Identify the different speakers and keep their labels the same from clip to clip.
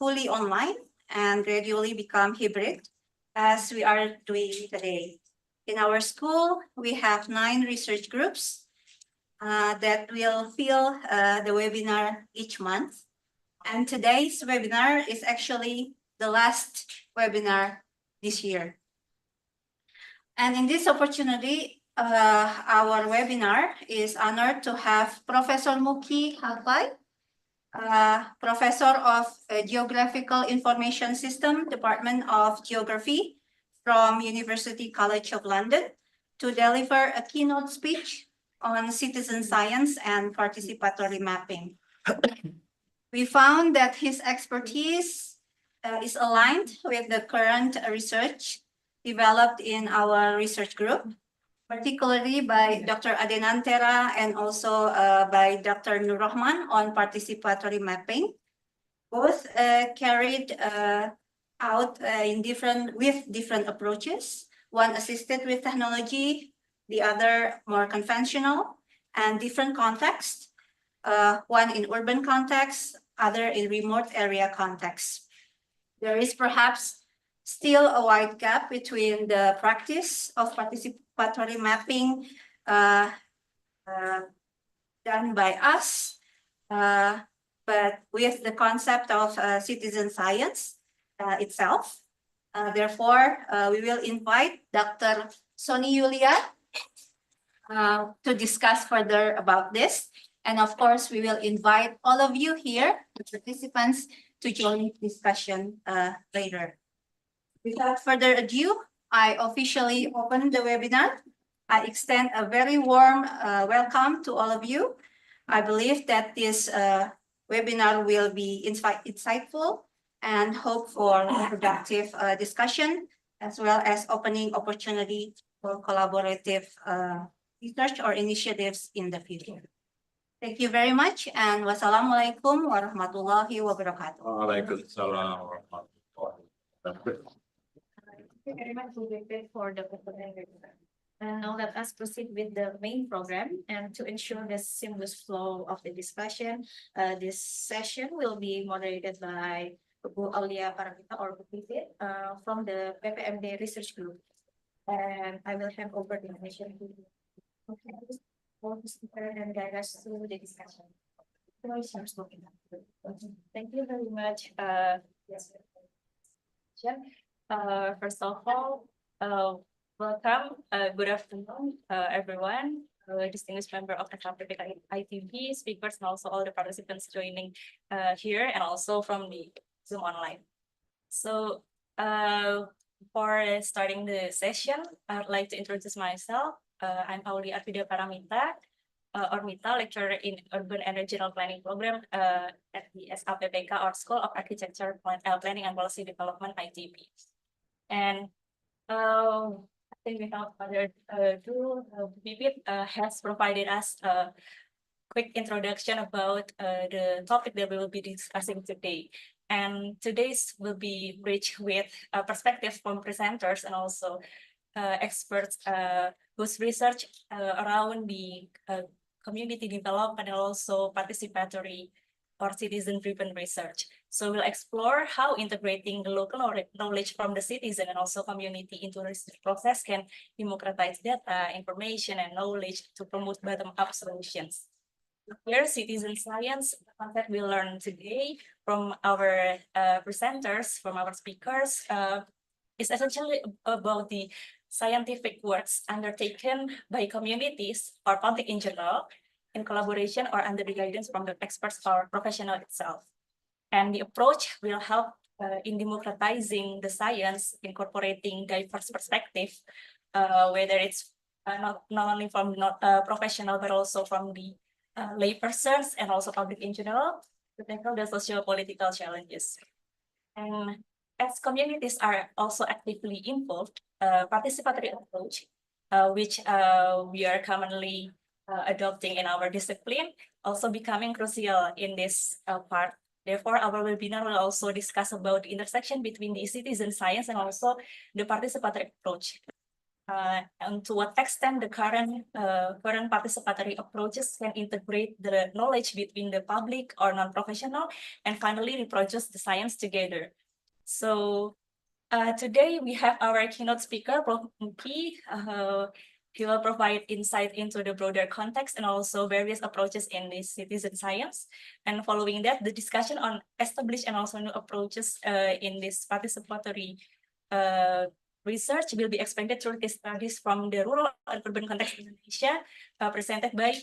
Speaker 1: fully online and gradually become hybrid, as we are doing today. In our school, we have 9 research groups that will fill the webinar each month. And today's webinar is actually the last webinar this year. And in this opportunity, our webinar is honored to have Professor Muki Halfai, Professor of Geographical Information System, Department of Geography from University College of London, to deliver a keynote speech on citizen science and participatory mapping. We found that his expertise is aligned with the current research developed in our research group, particularly by Dr. Adenantera and also by Dr. Nur Rahman on participatory mapping. Both carried out with different approaches. One assisted with technology, the other more conventional, and different contexts. One in urban context, other in remote area context. There is perhaps still a wide gap between the practice of participatory mapping done by us, but with the concept of citizen science itself. Therefore, we will invite Dr. Soni Yulia to discuss further about this. And of course, we will invite all of you here, the participants, to join discussion later. Without further ado, I officially open the webinar. I extend a very warm welcome to all of you. I believe that this webinar will be insightful and hope for a productive discussion, as well as opening opportunity for collaborative research or initiatives in the future. Thank you very much, and wassalamualaikum warahmatullahi wabarakatuh.
Speaker 2: Waalaikumsalam warahmatullahi wabarakatuh.
Speaker 3: Thank you very much for the presentation. And now let us proceed with the main program. And to ensure the seamless flow of the discussion, this session will be moderated by Bu Aulia Paramita or Bu Pipit from the PPMD Research Group. And I will hand over the information to you. Okay. And guide us through the discussion. Thank you very much. Yes. First of all, welcome. Good afternoon, everyone. Distinguished member of the SAPPK ITB, speakers, and also all the participants joining here, and also from the Zoom online. So, for starting the session, I'd like to introduce myself. I'm Aulia Paramita, Ormita, lecturer in Urban and Regional Planning Program at the SAPPK or School of Architecture, Planning and Policy Development ITB. And I think without further ado, Bibit has provided us a quick introduction about the topic that we will be discussing today. And today's will be rich with perspectives from presenters and also experts whose research around the community development and also participatory or citizen-driven research. So we'll explore how integrating the local knowledge from the citizen and also community into the research process can democratize data, information, and knowledge to promote bottom-up solutions. Here, citizen science, the concept we learned today from our presenters, from our speakers, is essentially about the scientific works undertaken by communities or public in general in collaboration or under the guidance from the experts or professional itself. And the approach will help in democratizing the science, incorporating diverse perspective, whether it's not only from professional, but also from the laypersons and also public in general to tackle the socio-political challenges. And as communities are also actively involved, participatory approach, which we are commonly adopting in our discipline, also becoming crucial in this part. Therefore, our webinar will also discuss about the intersection between the citizen science and also the participatory approach. and to what extent the current participatory approaches can integrate the knowledge between the public or non-professional, and finally reproduce the science together. So today we have our keynote speaker, Prof. Muki. He will provide insight into the broader context and also various approaches in the citizen science. And following that, the discussion on established and also new approaches in this participatory research will be expanded through case studies from the rural and urban context in Indonesia, presented by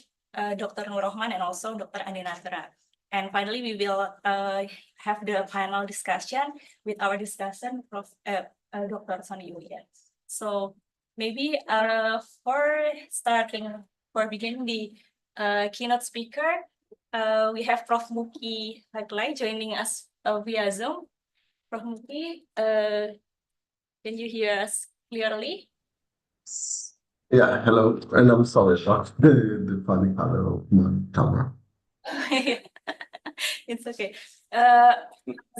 Speaker 3: Dr. Nur Rohman and also Dr. Andi Natra. And finally, we will have the panel discussion with our discussant, Dr. Sony Yulian. So maybe for beginning the keynote speaker, we have Prof. Muki Haglai joining us via Zoom. Prof. Muki, can you hear us clearly?
Speaker 4: Yeah, hello, and I'm sorry about the funny color of my camera.
Speaker 3: It's okay.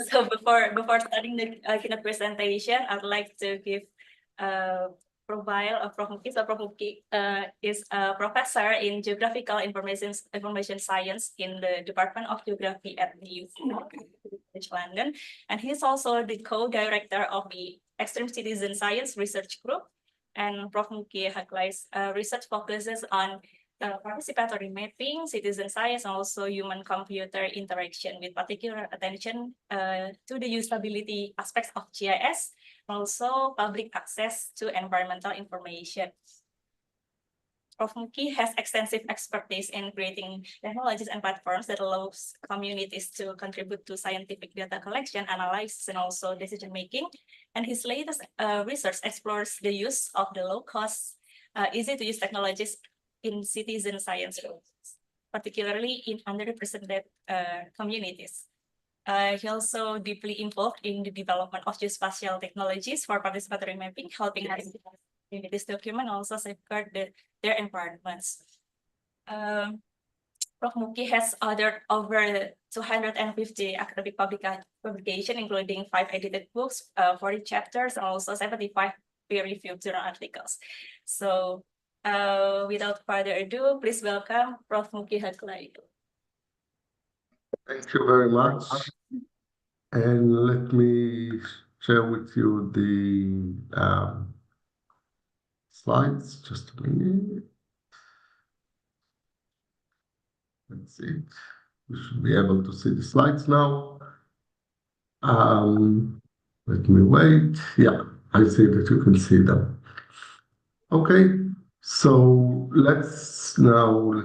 Speaker 3: So before starting the keynote presentation, I'd like to give profile of Prof. Muki. So Prof. Muki is a professor in geographical information science in the Department of Geography at the UC London, and he's also the co-director of the Extreme Citizen Science Research Group. And Prof. Muki Haglai's research focuses on participatory mapping, citizen science, and also human-computer interaction, with particular attention to the usability aspects of GIS, and also public access to environmental information. Prof. Muki has extensive expertise in creating technologies and platforms that allows communities to contribute to scientific data collection, analysis, and also decision-making. And his latest research explores the use of the low-cost, easy-to-use technologies in citizen science roles, particularly in underrepresented communities. He also deeply involved in the development of geospatial technologies for participatory mapping, helping communities document and also safeguard their environments. Prof. Muki has authored over 250 academic publications, including 5 edited books, 40 chapters, and also 75 peer-reviewed journal articles. So without further ado, please welcome Prof. Muki Haglai.
Speaker 4: Thank you very much. And let me share with you the slides. Just a minute. Let's see. We should be able to see the slides now. Let me wait. Yeah, I see that you can see them. Okay, so let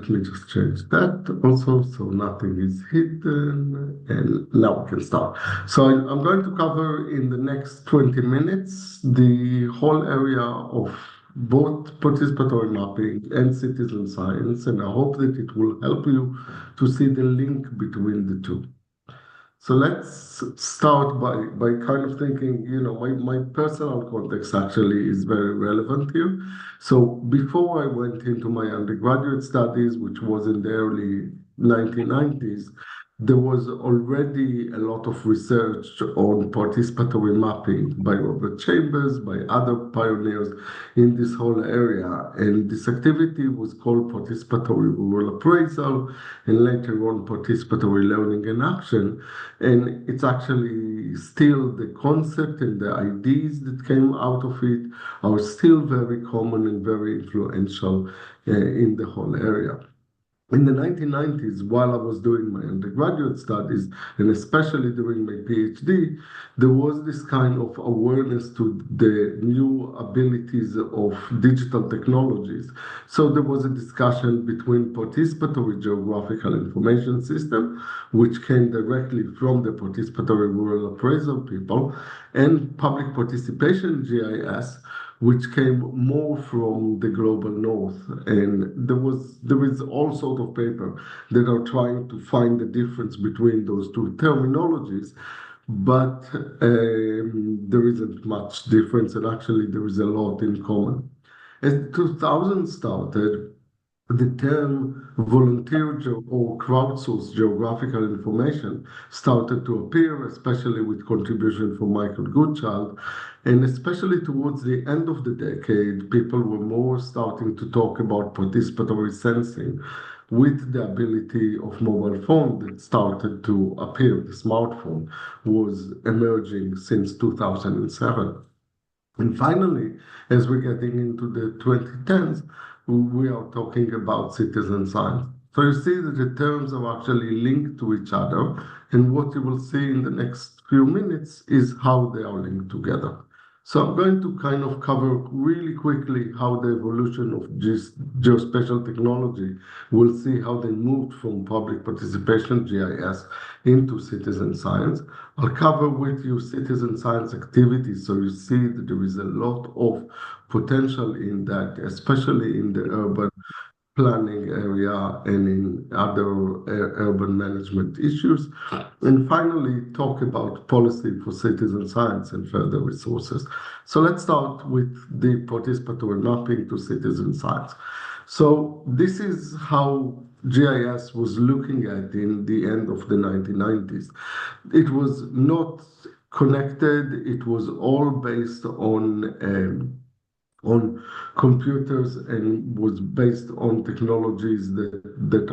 Speaker 4: me just change that also, so nothing is hidden, and now we can start. So I'm going to cover in the next 20 minutes the whole area of both participatory mapping and citizen science, and I hope that it will help you to see the link between the two. So let's start by kind of thinking, my personal context actually is very relevant here. So before I went into my undergraduate studies, which was in the early 1990s, there was already a lot of research on participatory mapping by Robert Chambers, by other pioneers in this whole area. And this activity was called participatory rural appraisal, and later on participatory learning and action. And it's actually still the concept and the ideas that came out of it are still very common and very influential in the whole area. In the 1990s, while I was doing my undergraduate studies, and especially during my PhD, there was this kind of awareness to the new abilities of digital technologies. So there was a discussion between participatory geographical information system, which came directly from the participatory rural appraisal people, and public participation GIS, which came more from the global north. And there is all sort of paper that are trying to find the difference between those two terminologies, but there isn't much difference, and actually there is a lot in common. As 2000 started, the term or crowdsourced geographical information started to appear, especially with contribution from Michael Goodchild. And especially towards the end of the decade, people were more starting to talk about participatory sensing with the ability of mobile phone that started to appear. The smartphone was emerging since 2007. And finally, as we're getting into the 2010s, we are talking about citizen science. So you see that the terms are actually linked to each other, and what you will see in the next few minutes is how they are linked together. So I'm going to kind of cover really quickly how the evolution of geospatial technology. We'll see how they moved from public participation, GIS, into citizen science. I'll cover with you citizen science activities, so you see that there is a lot of potential in that, especially in the urban planning area and in other urban management issues. And finally, talk about policy for citizen science and further resources. So let's start with the participatory mapping to citizen science. So this is how GIS was looking at in the end of the 1990s. It was not connected. It was all based on computers and was based on technologies that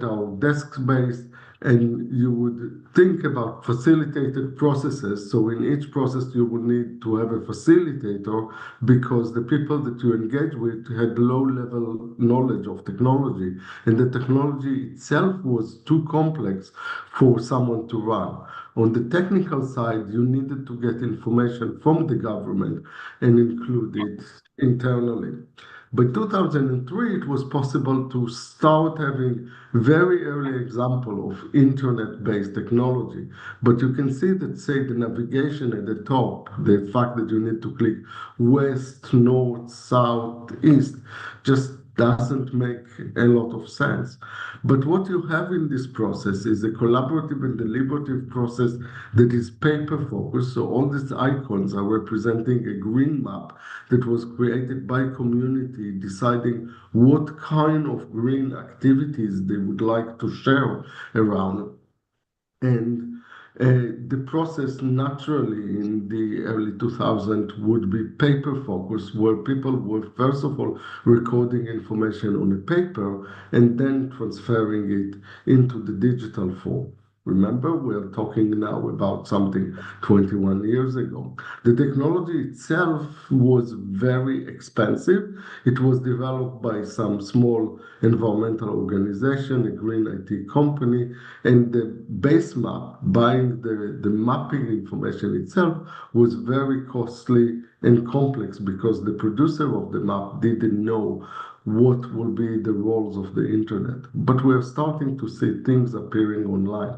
Speaker 4: are desk based, and you would think about facilitated processes. So in each process you would need to have a facilitator, because the people that you engage with had low level knowledge of technology, and the technology itself was too complex for someone to run. On the technical side, you needed to get information from the government and include it internally. By 2003, it was possible to start having very early example of internet-based technology. But you can see that, say, the navigation at the top, the fact that you need to click west, north, south, east, just doesn't make a lot of sense. But what you have in this process is a collaborative and deliberative process that is paper focused. So all these icons are representing a green map that was created by community deciding what kind of green activities they would like to share around. And the process naturally in the early 2000s would be paper focused, where people were first of all recording information on a paper and then transferring it into the digital form. Remember, we're talking now about something 21 years ago. The technology itself was very expensive. It was developed by some small environmental organization, a green IT company, and the base map, buying the mapping information itself, was very costly and complex, because the producer of the map didn't know what will be the roles of the internet. But we're starting to see things appearing online.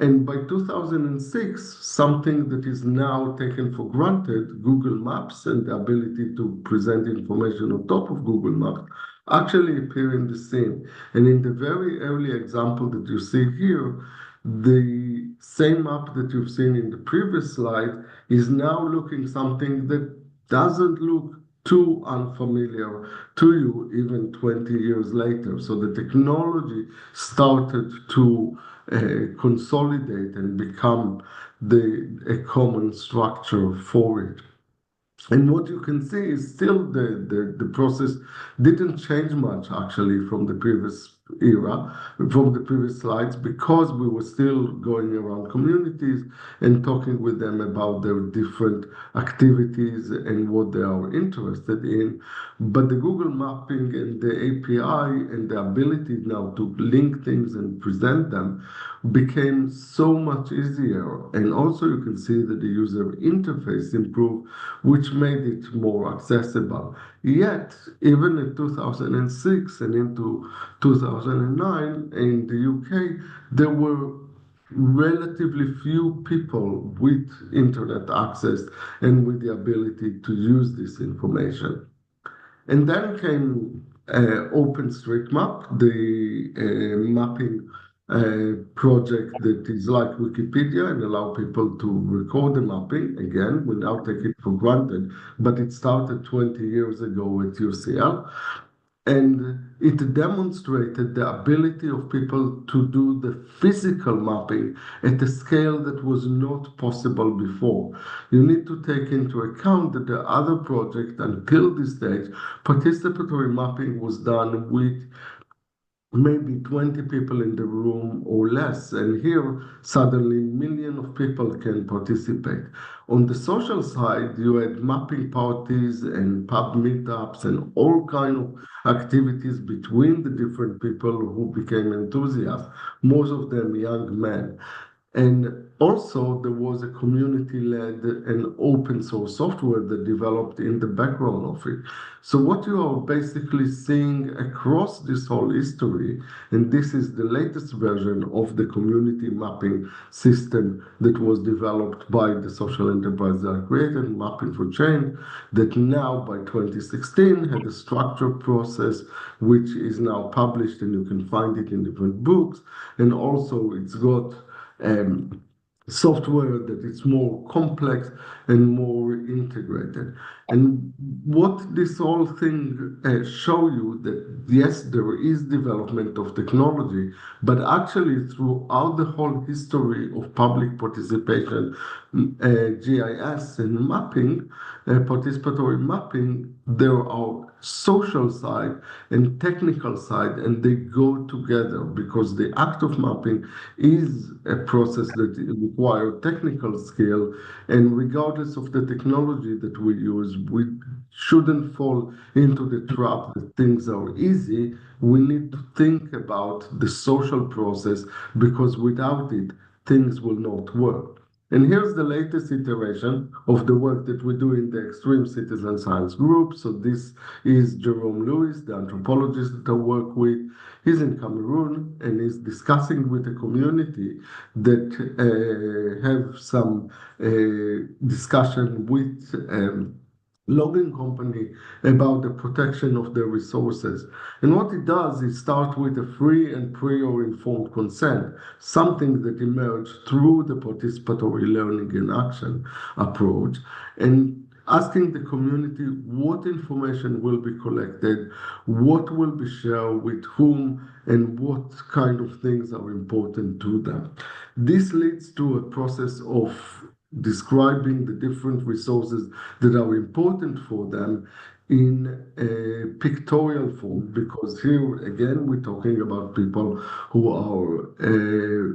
Speaker 4: And by 2006, something that is now taken for granted, Google Maps and the ability to present information on top of Google Maps, actually appear in the scene. And in the very early example that you see here, the same map that you've seen in the previous slide is now looking something that doesn't look too unfamiliar to you even 20 years later. So the technology started to consolidate and become a common structure for it. And what you can see is still the process didn't change much actually from the previous era, from the previous slides, because we were still going around communities and talking with them about their different activities and what they are interested in. But the Google mapping and the API and the ability now to link things and present them became so much easier. And also you can see that the user interface improved, which made it more accessible. Yet, even in 2006 and into 2009 in the UK, there were relatively few people with internet access and with the ability to use this information. And then came OpenStreetMap, the mapping project that is like Wikipedia and allow people to record the mapping again without taking it for granted. But it started 20 years ago at UCL. And it demonstrated the ability of people to do the physical mapping at a scale that was not possible before. You need to take into account that the other project until this stage, participatory mapping was done with maybe 20 people in the room or less, and here suddenly millions of people can participate. On the social side, you had mapping parties and pub meetups and all kind of activities between the different people who became enthusiasts, most of them young men. And also, there was a community-led and open source software that developed in the background of it. So what you are basically seeing across this whole history, and this is the latest version of the community mapping system that was developed by the social enterprise that I created, Mapping for Change, that now by 2016 had a structured process which is now published and you can find it in different books. And also it's got software that is more complex and more integrated. And what this whole thing show you that yes, there is development of technology, but actually throughout the whole history of public participation, GIS and mapping, participatory mapping, there are social side and technical side, and they go together because the act of mapping is a process that requires technical skill, and regardless of the technology that we use, we shouldn't fall into the trap that things are easy. We need to think about the social process because without it, things will not work. And here's the latest iteration of the work that we do in the Extreme Citizen Science Group. So this is Jerome Lewis, the anthropologist that I work with. He's in Cameroon and is discussing with the community that have some discussion with logging company about the protection of their resources. And what it does is start with a free and prior informed consent, something that emerged through the participatory learning and action approach, and asking the community what information will be collected, what will be shared with whom, and what kind of things are important to them. This leads to a process of describing the different resources that are important for them in a pictorial form, because here again we're talking about people who are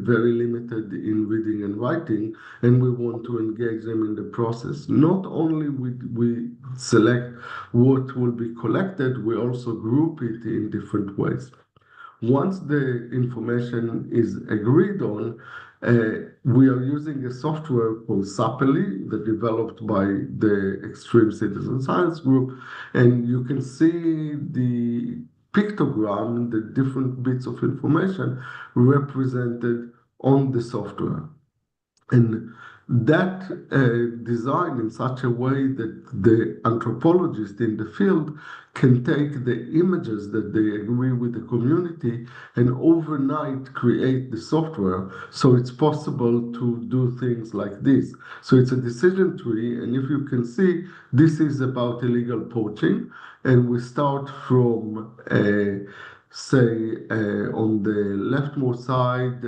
Speaker 4: very limited in reading and writing, and we want to engage them in the process. Not only we select what will be collected, we also group it in different ways. Once the information is agreed on, we are using a software called SAPPK that developed by the Extreme Citizen Science Group, and you can see the pictogram, the different bits of information represented on the software. And that design in such a way that the anthropologist in the field can take the images that they agree with the community and overnight create the software. So it's possible to do things like this. So it's a decision tree. And if you can see, this is about illegal poaching. And we start from say on the leftmost side,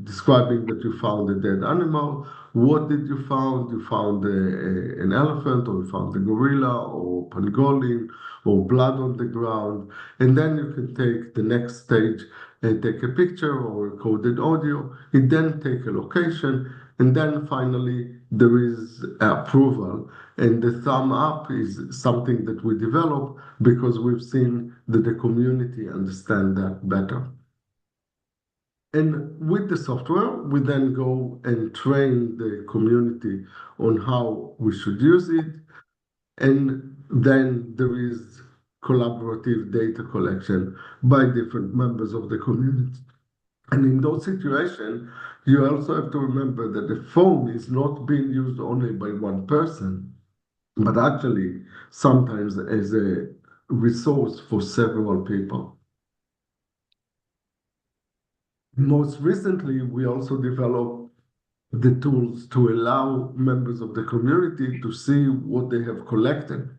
Speaker 4: describing that you found a dead animal. What did you found? You found an elephant, or you found a gorilla, or pangolin, or blood on the ground. And then you can take the next stage and take a picture or recorded audio. It then take a location, and then finally there is approval. And the thumb up is something that we develop because we've seen that the community understand that better. And with the software, we then go and train the community on how we should use it. And then there is collaborative data collection by different members of the community. And in those situations, you also have to remember that the phone is not being used only by one person, but actually sometimes as a resource for several people. Most recently, we also developed the tools to allow members of the community to see what they have collected.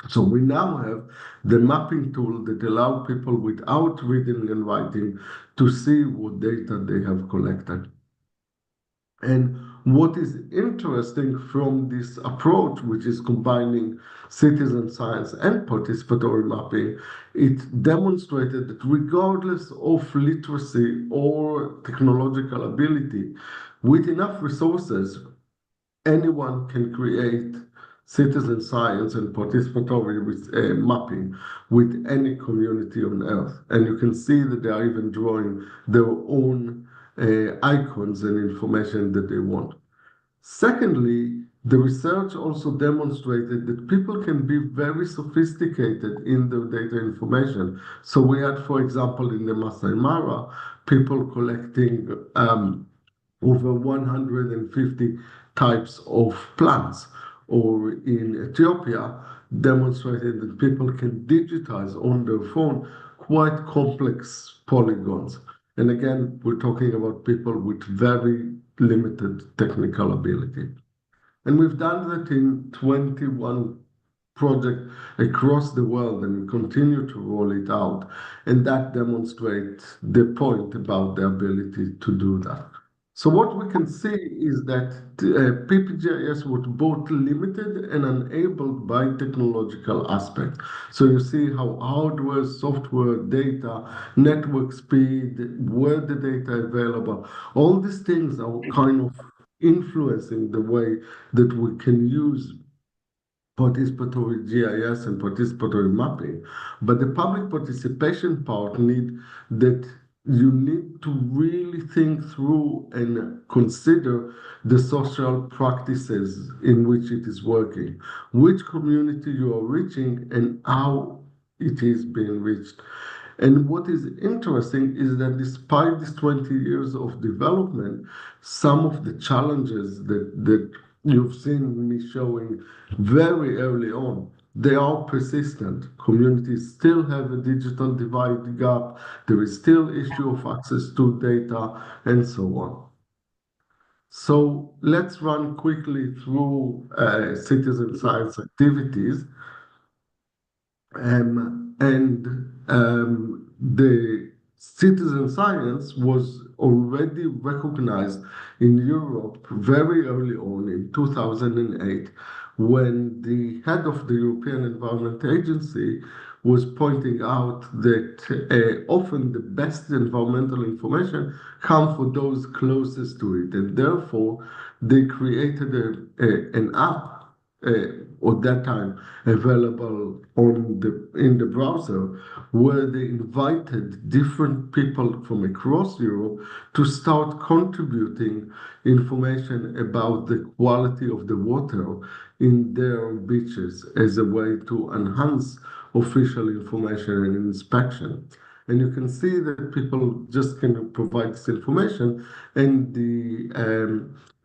Speaker 4: So we now have the mapping tool that allow people without reading and writing to see what data they have collected. And what is interesting from this approach, which is combining citizen science and participatory mapping, it demonstrated that regardless of literacy or technological ability, with enough resources, anyone can create citizen science and participatory mapping with any community on earth. And you can see that they are even drawing their own icons and information that they want. Secondly, the research also demonstrated that people can be very sophisticated in their data information. So we had, for example, in the Masai Mara, people collecting over 150 types of plants, or in Ethiopia, demonstrated that people can digitize on their phone quite complex polygons. And again, we're talking about people with very limited technical ability. And we've done that in 21 projects across the world, and we continue to roll it out. And that demonstrates the point about the ability to do that. So what we can see is that PPGIS was both limited and enabled by technological aspects. So you see how hardware, software, data, network speed, where the data available, all these things are kind of influencing the way that we can use participatory GIS and participatory mapping. But the public participation part that you need to really think through and consider the social practices in which it is working, which community you are reaching and how it is being reached. And what is interesting is that despite these 20 years of development, some of the challenges that you've seen me showing very early on, they are persistent. Communities still have a digital divide gap. There is still issue of access to data and so on. So let's run quickly through citizen science activities. The citizen science was already recognized in Europe very early on in 2008, when the head of the European Environment Agency was pointing out that often the best environmental information come for those closest to it, and therefore they created an app at that time available in the browser, where they invited different people from across Europe to start contributing information about the quality of the water in their beaches as a way to enhance official information and inspection. And you can see that people just can provide this information, and the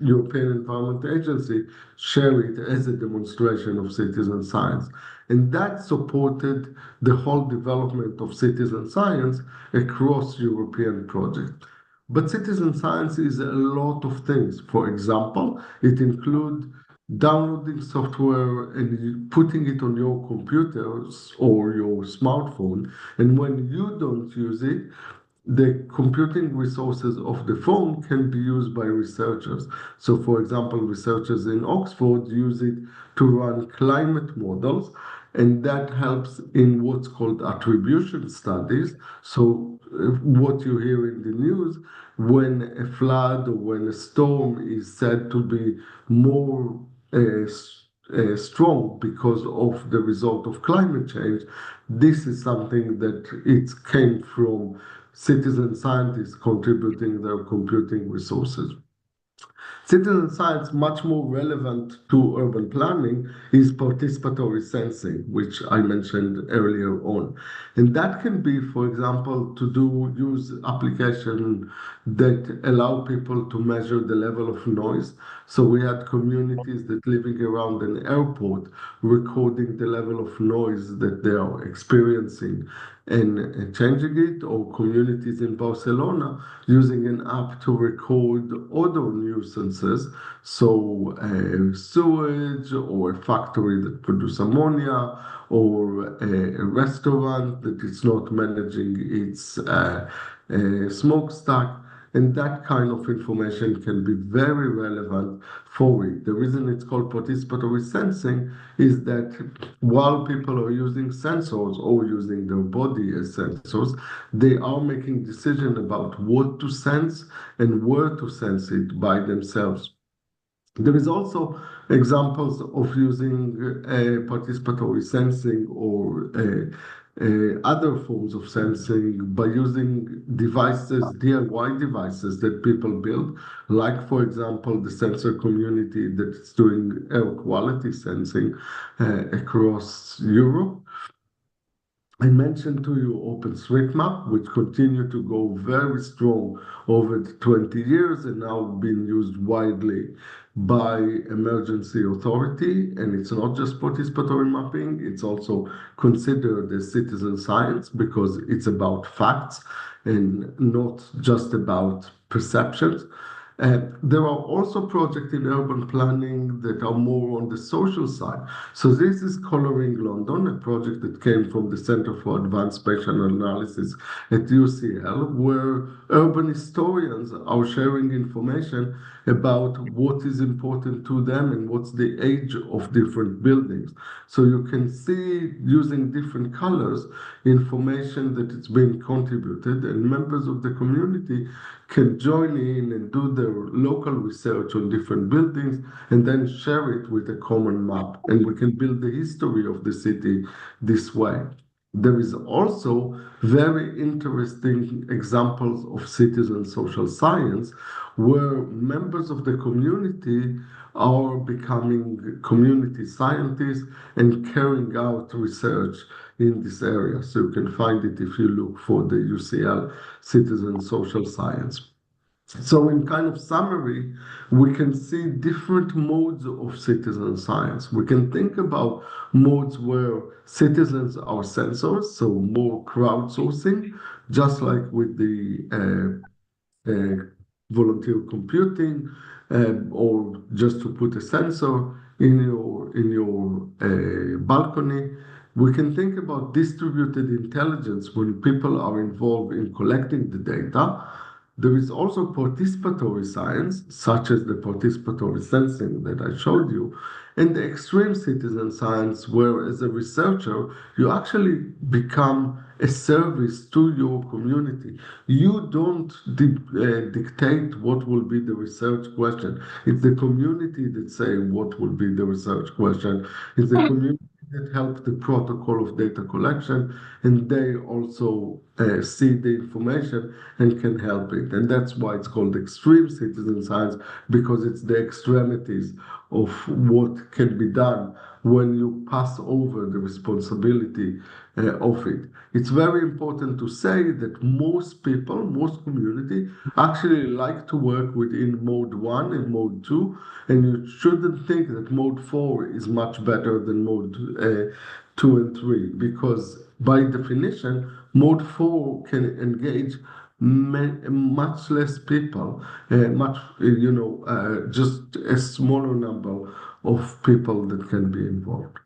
Speaker 4: European Environment Agency share it as a demonstration of citizen science. And that supported the whole development of citizen science across European projects. But citizen science is a lot of things. For example, it includes downloading software and putting it on your computers or your smartphone. And when you don't use it, the computing resources of the phone can be used by researchers. So, for example, researchers in Oxford use it to run climate models, and that helps in what's called attribution studies. So, what you hear in the news, when a flood or when a storm is said to be more strong because of the result of climate change, this is something that it came from citizen scientists contributing their computing resources. Citizen science, much more relevant to urban planning, is participatory sensing, which I mentioned earlier on. And that can be, for example, to use application that allow people to measure the level of noise. So we had communities that living around an airport recording the level of noise that they are experiencing and changing it, or communities in Barcelona using an app to record other nuisances, so sewage or a factory that produces ammonia or a restaurant that is not managing its smokestack. And that kind of information can be very relevant for it. The reason it's called participatory sensing is that while people are using sensors or using their body as sensors, they are making decisions about what to sense and where to sense it by themselves. There is also examples of using participatory sensing or other forms of sensing by using devices, DIY devices that people build, like, for example, the sensor community that's doing air quality sensing across Europe. I mentioned to you OpenStreetMap, which continued to go very strong over the 20 years and now being used widely by emergency authority. And it's not just participatory mapping, it's also considered as citizen science because it's about facts and not just about perceptions. There are also projects in urban planning that are more on the social side. So this is Coloring London, a project that came from the Center for Advanced Spatial Analysis at UCL, where urban historians are sharing information about what is important to them and what's the age of different buildings. So you can see, using different colors, information that it's being contributed, and members of the community can join in and do their local research on different buildings and then share it with a common map. And we can build the history of the city this way. There is also very interesting examples of citizen social science where members of the community are becoming community scientists and carrying out research in this area. So you can find it if you look for the UCL Citizen Social Science. So in kind of summary, we can see different modes of citizen science. We can think about modes where citizens are sensors, so more crowdsourcing, just like with the volunteer computing, or just to put a sensor in your balcony. We can think about distributed intelligence when people are involved in collecting the data. There is also participatory science, such as the participatory sensing that I showed you, and the extreme citizen science, where as a researcher, you actually become a service to your community. You don't dictate what will be the research question. It's the community that say what will be the research question. It's the community that help the protocol of data collection, and they also see the information and can help it. And that's why it's called extreme citizen science, because it's the extremities of what can be done when you pass over the responsibility of it. It's very important to say that most people, most community actually like to work within mode 1 and mode 2, and you shouldn't think that mode 4 is much better than mode 2 and 3, because by definition, mode 4 can engage much less people, just a smaller number of people that can be involved.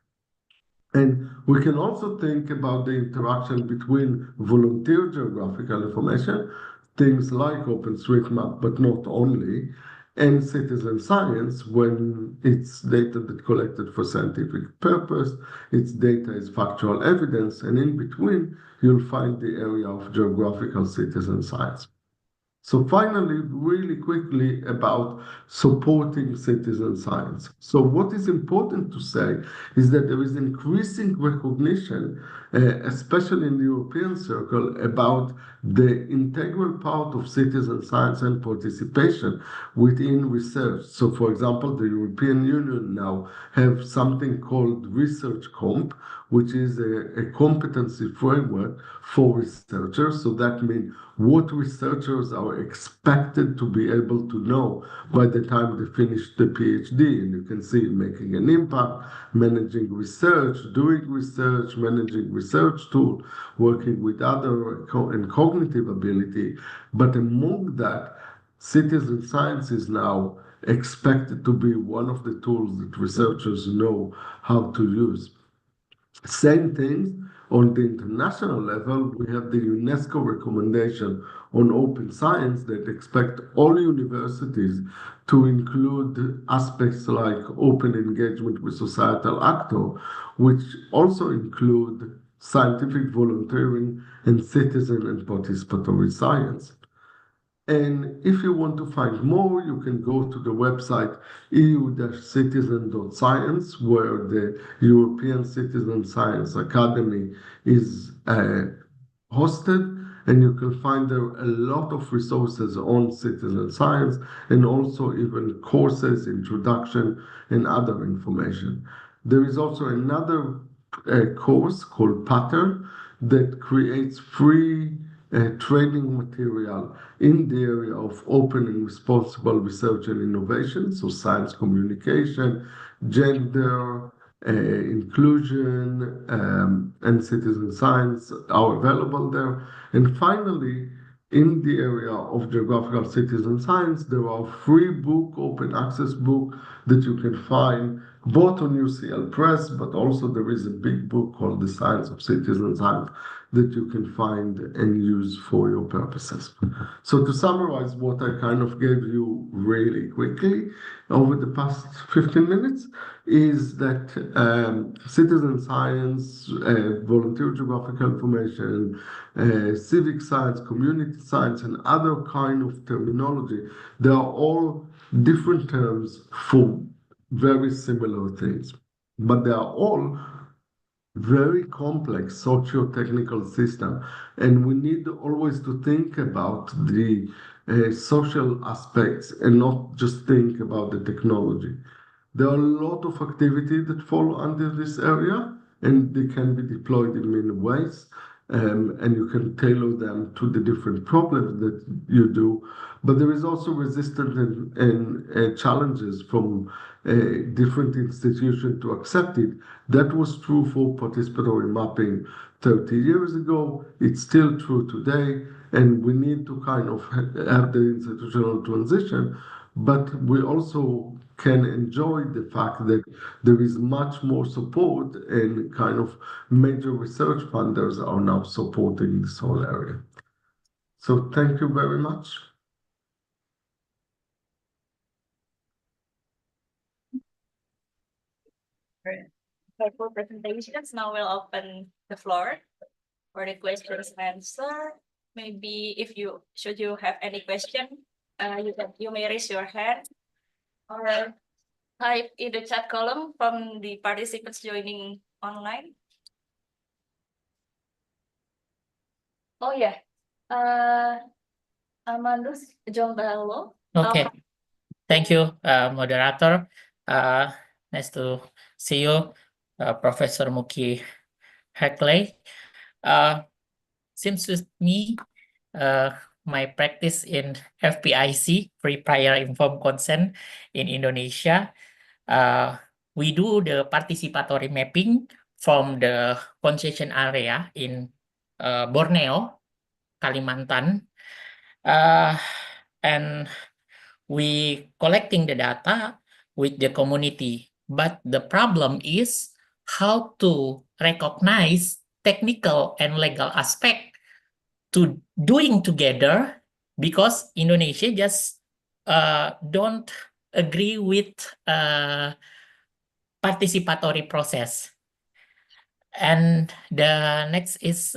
Speaker 4: And we can also think about the interaction between volunteer geographical information, things like OpenStreetMap, but not only, and citizen science when it's data that collected for scientific purpose, its data is factual evidence, and in between, you'll find the area of geographical citizen science. So finally, really quickly about supporting citizen science. So what is important to say is that there is increasing recognition, especially in the European circle, about the integral part of citizen science and participation within research. So for example, the European Union now have something called Research Comp, which is a competency framework for researchers. So that means what researchers are expected to be able to know by the time they finish the PhD. And you can see making an impact, managing research, doing research, managing research tool, working with other and cognitive ability. But among that, citizen science is now expected to be one of the tools that researchers know how to use. Same thing on the international level, we have the UNESCO recommendation on open science that expect all universities to include aspects like open engagement with societal actors, which also include scientific volunteering and citizen and participatory science. And if you want to find more, you can go to the website eu-citizen.science, where the European Citizen Science Academy is hosted. And you can find there a lot of resources on citizen science and also even courses, introduction, and other information. There is also another course called Pattern that creates free training material in the area of open and responsible research and innovation, so science communication, gender, inclusion, and citizen science are available there. And finally, in the area of geographical citizen science, there are free book, open access book that you can find both on UCL Press, but also there is a big book called The Science of Citizen Science that you can find and use for your purposes. So to summarize what I kind of gave you really quickly over the past 15 minutes is that citizen science, volunteer geographical information, civic science, community science, and other kind of terminology, they are all different terms for very similar things, but they are all very complex socio-technical system, and we need always to think about the social aspects and not just think about the technology. There are a lot of activity that fall under this area, and they can be deployed in many ways, and you can tailor them to the different problems that you do. But there is also resistance and challenges from different institutions to accept it. That was true for participatory mapping 30 years ago. It's still true today, and we need to kind of have the institutional transition. But we also can enjoy the fact that there is much more support, and kind of major research funders are now supporting this whole area. So thank you very much.
Speaker 3: For presentations, now we'll open the floor for the questions and answer. Maybe if you have any question, you may raise your hand or type in the chat column from the participants joining online. Oh yeah, Amandus Jongbalo.
Speaker 5: Okay, thank you, moderator. Nice to see you, Professor Muki Hackley. Seems to me, my practice in FPIC, free prior informed consent in Indonesia, we do the participatory mapping from the concession area in Borneo, Kalimantan, and we collecting the data with the community. But the problem is how to recognize technical and legal aspect to doing together, because Indonesia just don't agree with participatory process. And the next is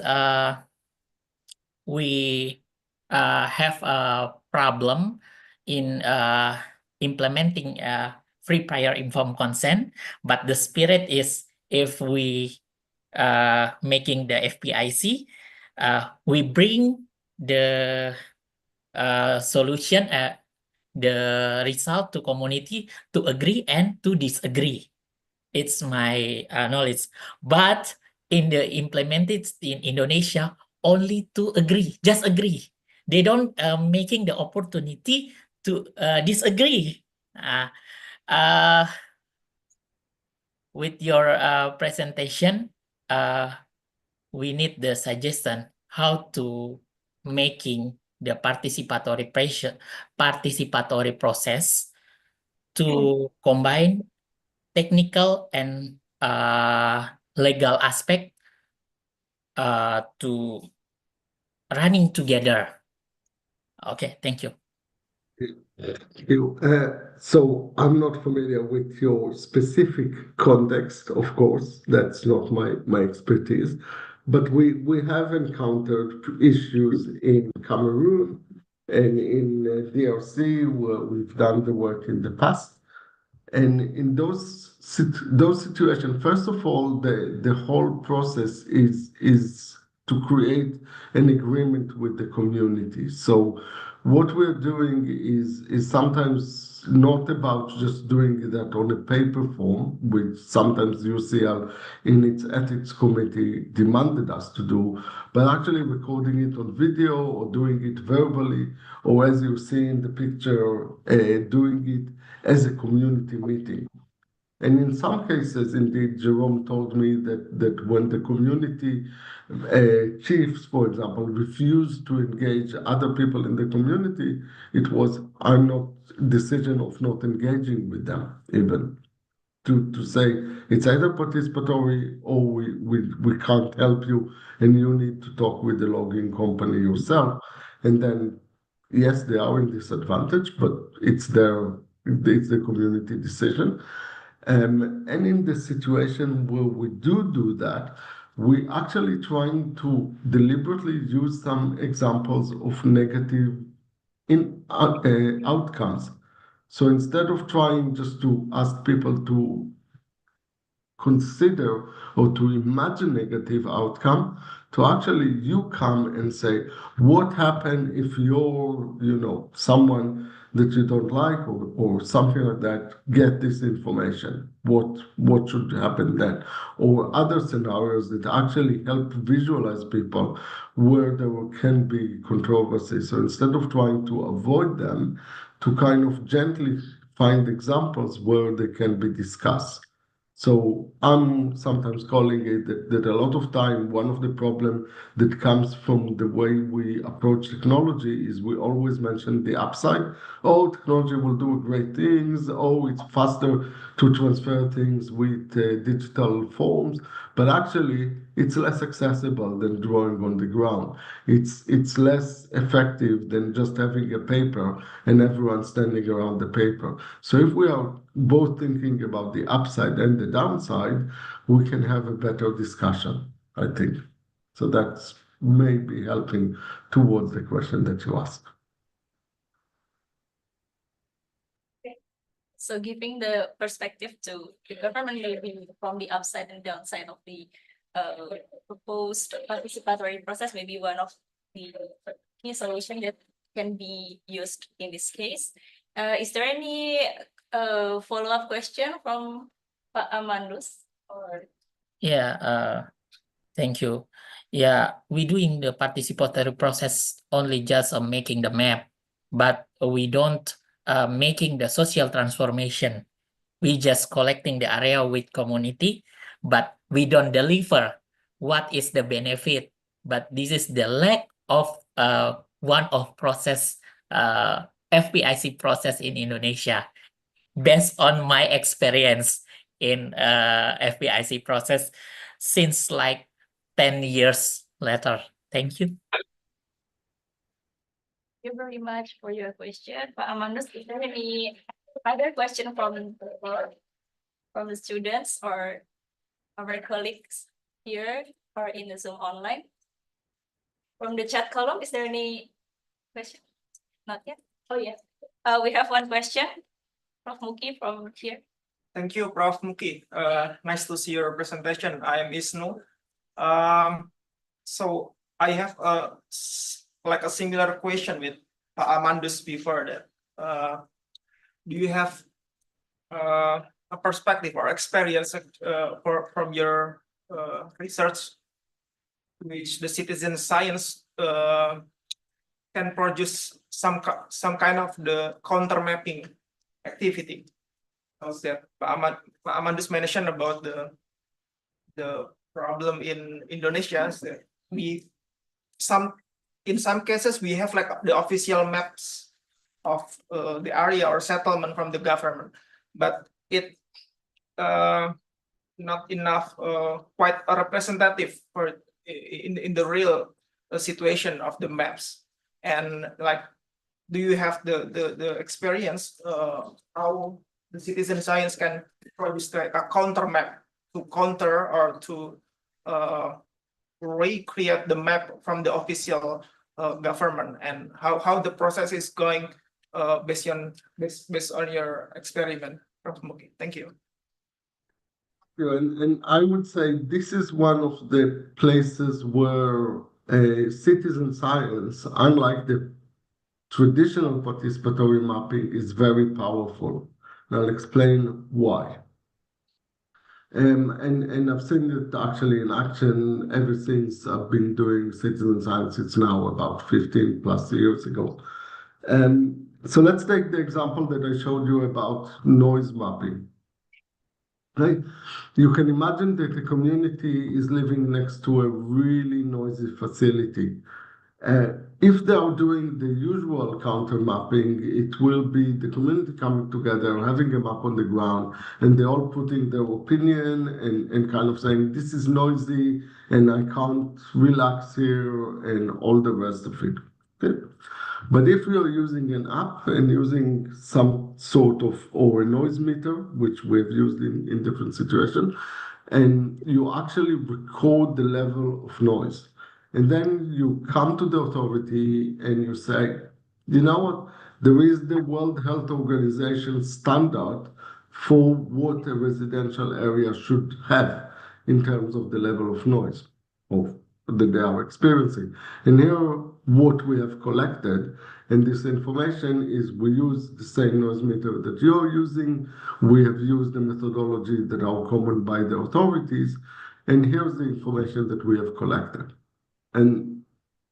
Speaker 5: we have a problem in implementing free prior informed consent, but the spirit is, if we making the FPIC, we bring the solution, the result to community to agree and to disagree. It's my knowledge, but in the implemented in Indonesia, only to agree, just agree. They don't making the opportunity to disagree. With your presentation, we need the suggestion how to making the participatory process to combine technical and legal aspect to running together. Okay, thank you.
Speaker 4: So I'm not familiar with your specific context, of course, that's not my expertise, but we have encountered issues in Cameroon and in DRC where we've done the work in the past. And in those situations, first of all, the whole process is to create an agreement with the community. So what we're doing is sometimes not about just doing that on a paper form, which sometimes UCL in its ethics committee demanded us to do, but actually recording it on video or doing it verbally, or as you see in the picture, doing it as a community meeting. And in some cases, indeed, Jerome told me that when the community chiefs, for example, refused to engage other people in the community, it was our not decision of not engaging with them, even to say it's either participatory or we can't help you and you need to talk with the logging company yourself. And then, yes, they are in disadvantage, but it's the community decision. And in the situation where we do that, we actually trying to deliberately use some examples of negative outcomes. So instead of trying just to ask people to consider or to imagine negative outcome, to actually you come and say, what happens if you're, someone that you don't like or something like that, get this information? What should happen then? Or other scenarios that actually help visualize people where there can be controversy. So instead of trying to avoid them, to kind of gently find examples where they can be discussed. So I'm sometimes calling it that a lot of time, one of the problems that comes from the way we approach technology is we always mention the upside. Oh, technology will do great things. Oh, it's faster to transfer things with digital forms. But actually, it's less accessible than drawing on the ground. It's less effective than just having a paper and everyone standing around the paper. So if we are both thinking about the upside and the downside, we can have a better discussion, I think. So that's maybe helping towards the question that you asked.
Speaker 3: So giving the perspective to the government, maybe from the upside and downside of the proposed participatory process, maybe one of the key solution that can be used in this case. Is there any follow-up question from Pak Amandus? Or
Speaker 5: Yeah, thank you. Yeah, we doing the participatory process only just making the map, but we don't making the social transformation. We just collecting the area with community, but we don't deliver what is the benefit. But this is the lack of one of process FPIC process in Indonesia, based on my experience in FPIC process since like 10 years later. Thank you.
Speaker 3: Thank you very much for your question, Pak Amandus. Is there any other question from the students or our colleagues here or in the Zoom online? From the chat column, is there any question? Not yet. Oh yeah, we have one question. Prof. Muki from here.
Speaker 6: Thank you, Prof. Muki. Nice to see your presentation. I am Isnu. So I have a similar question with Pak Amandus before that. Do you have a perspective or experience from your research, which the citizen science can produce some kind of the counter mapping activity? That Pak Amandus mentioned about the problem in Indonesia is that in some cases we have like the official maps of the area or settlement from the government, but it not enough quite a representative for in the real situation of the maps. And like, do you have the experience how the citizen science can produce like a counter map to counter or to recreate the map from the official government, and how the process is going based on your experiment, Prof. Muki? Thank you.
Speaker 4: And I would say this is one of the places where citizen science, unlike the traditional participatory mapping, is very powerful. And I'll explain why. And I've seen it actually in action ever since I've been doing citizen science. It's now about 15 plus years ago. So let's take the example that I showed you about noise mapping. Right? You can imagine that the community is living next to a really noisy facility. If they are doing the usual counter mapping, it will be the community coming together, having a map on the ground, and they're all putting their opinion and kind of saying, this is noisy and I can't relax here and all the rest of it. Okay? But if we are using an app and using some sort of, or a noise meter, which we've used in different situations, and you actually record the level of noise, and then you come to the authority and you say, you know what, there is the World Health Organization standard for what a residential area should have in terms of the level of noise that they are experiencing. And here, what we have collected, and this information is, we use the same noise meter that you're using. We have used the methodology that are common by the authorities. And here's the information that we have collected. And,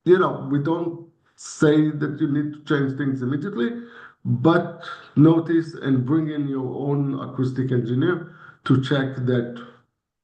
Speaker 4: you know, we don't say that you need to change things immediately, but notice and bring in your own acoustic engineer to check that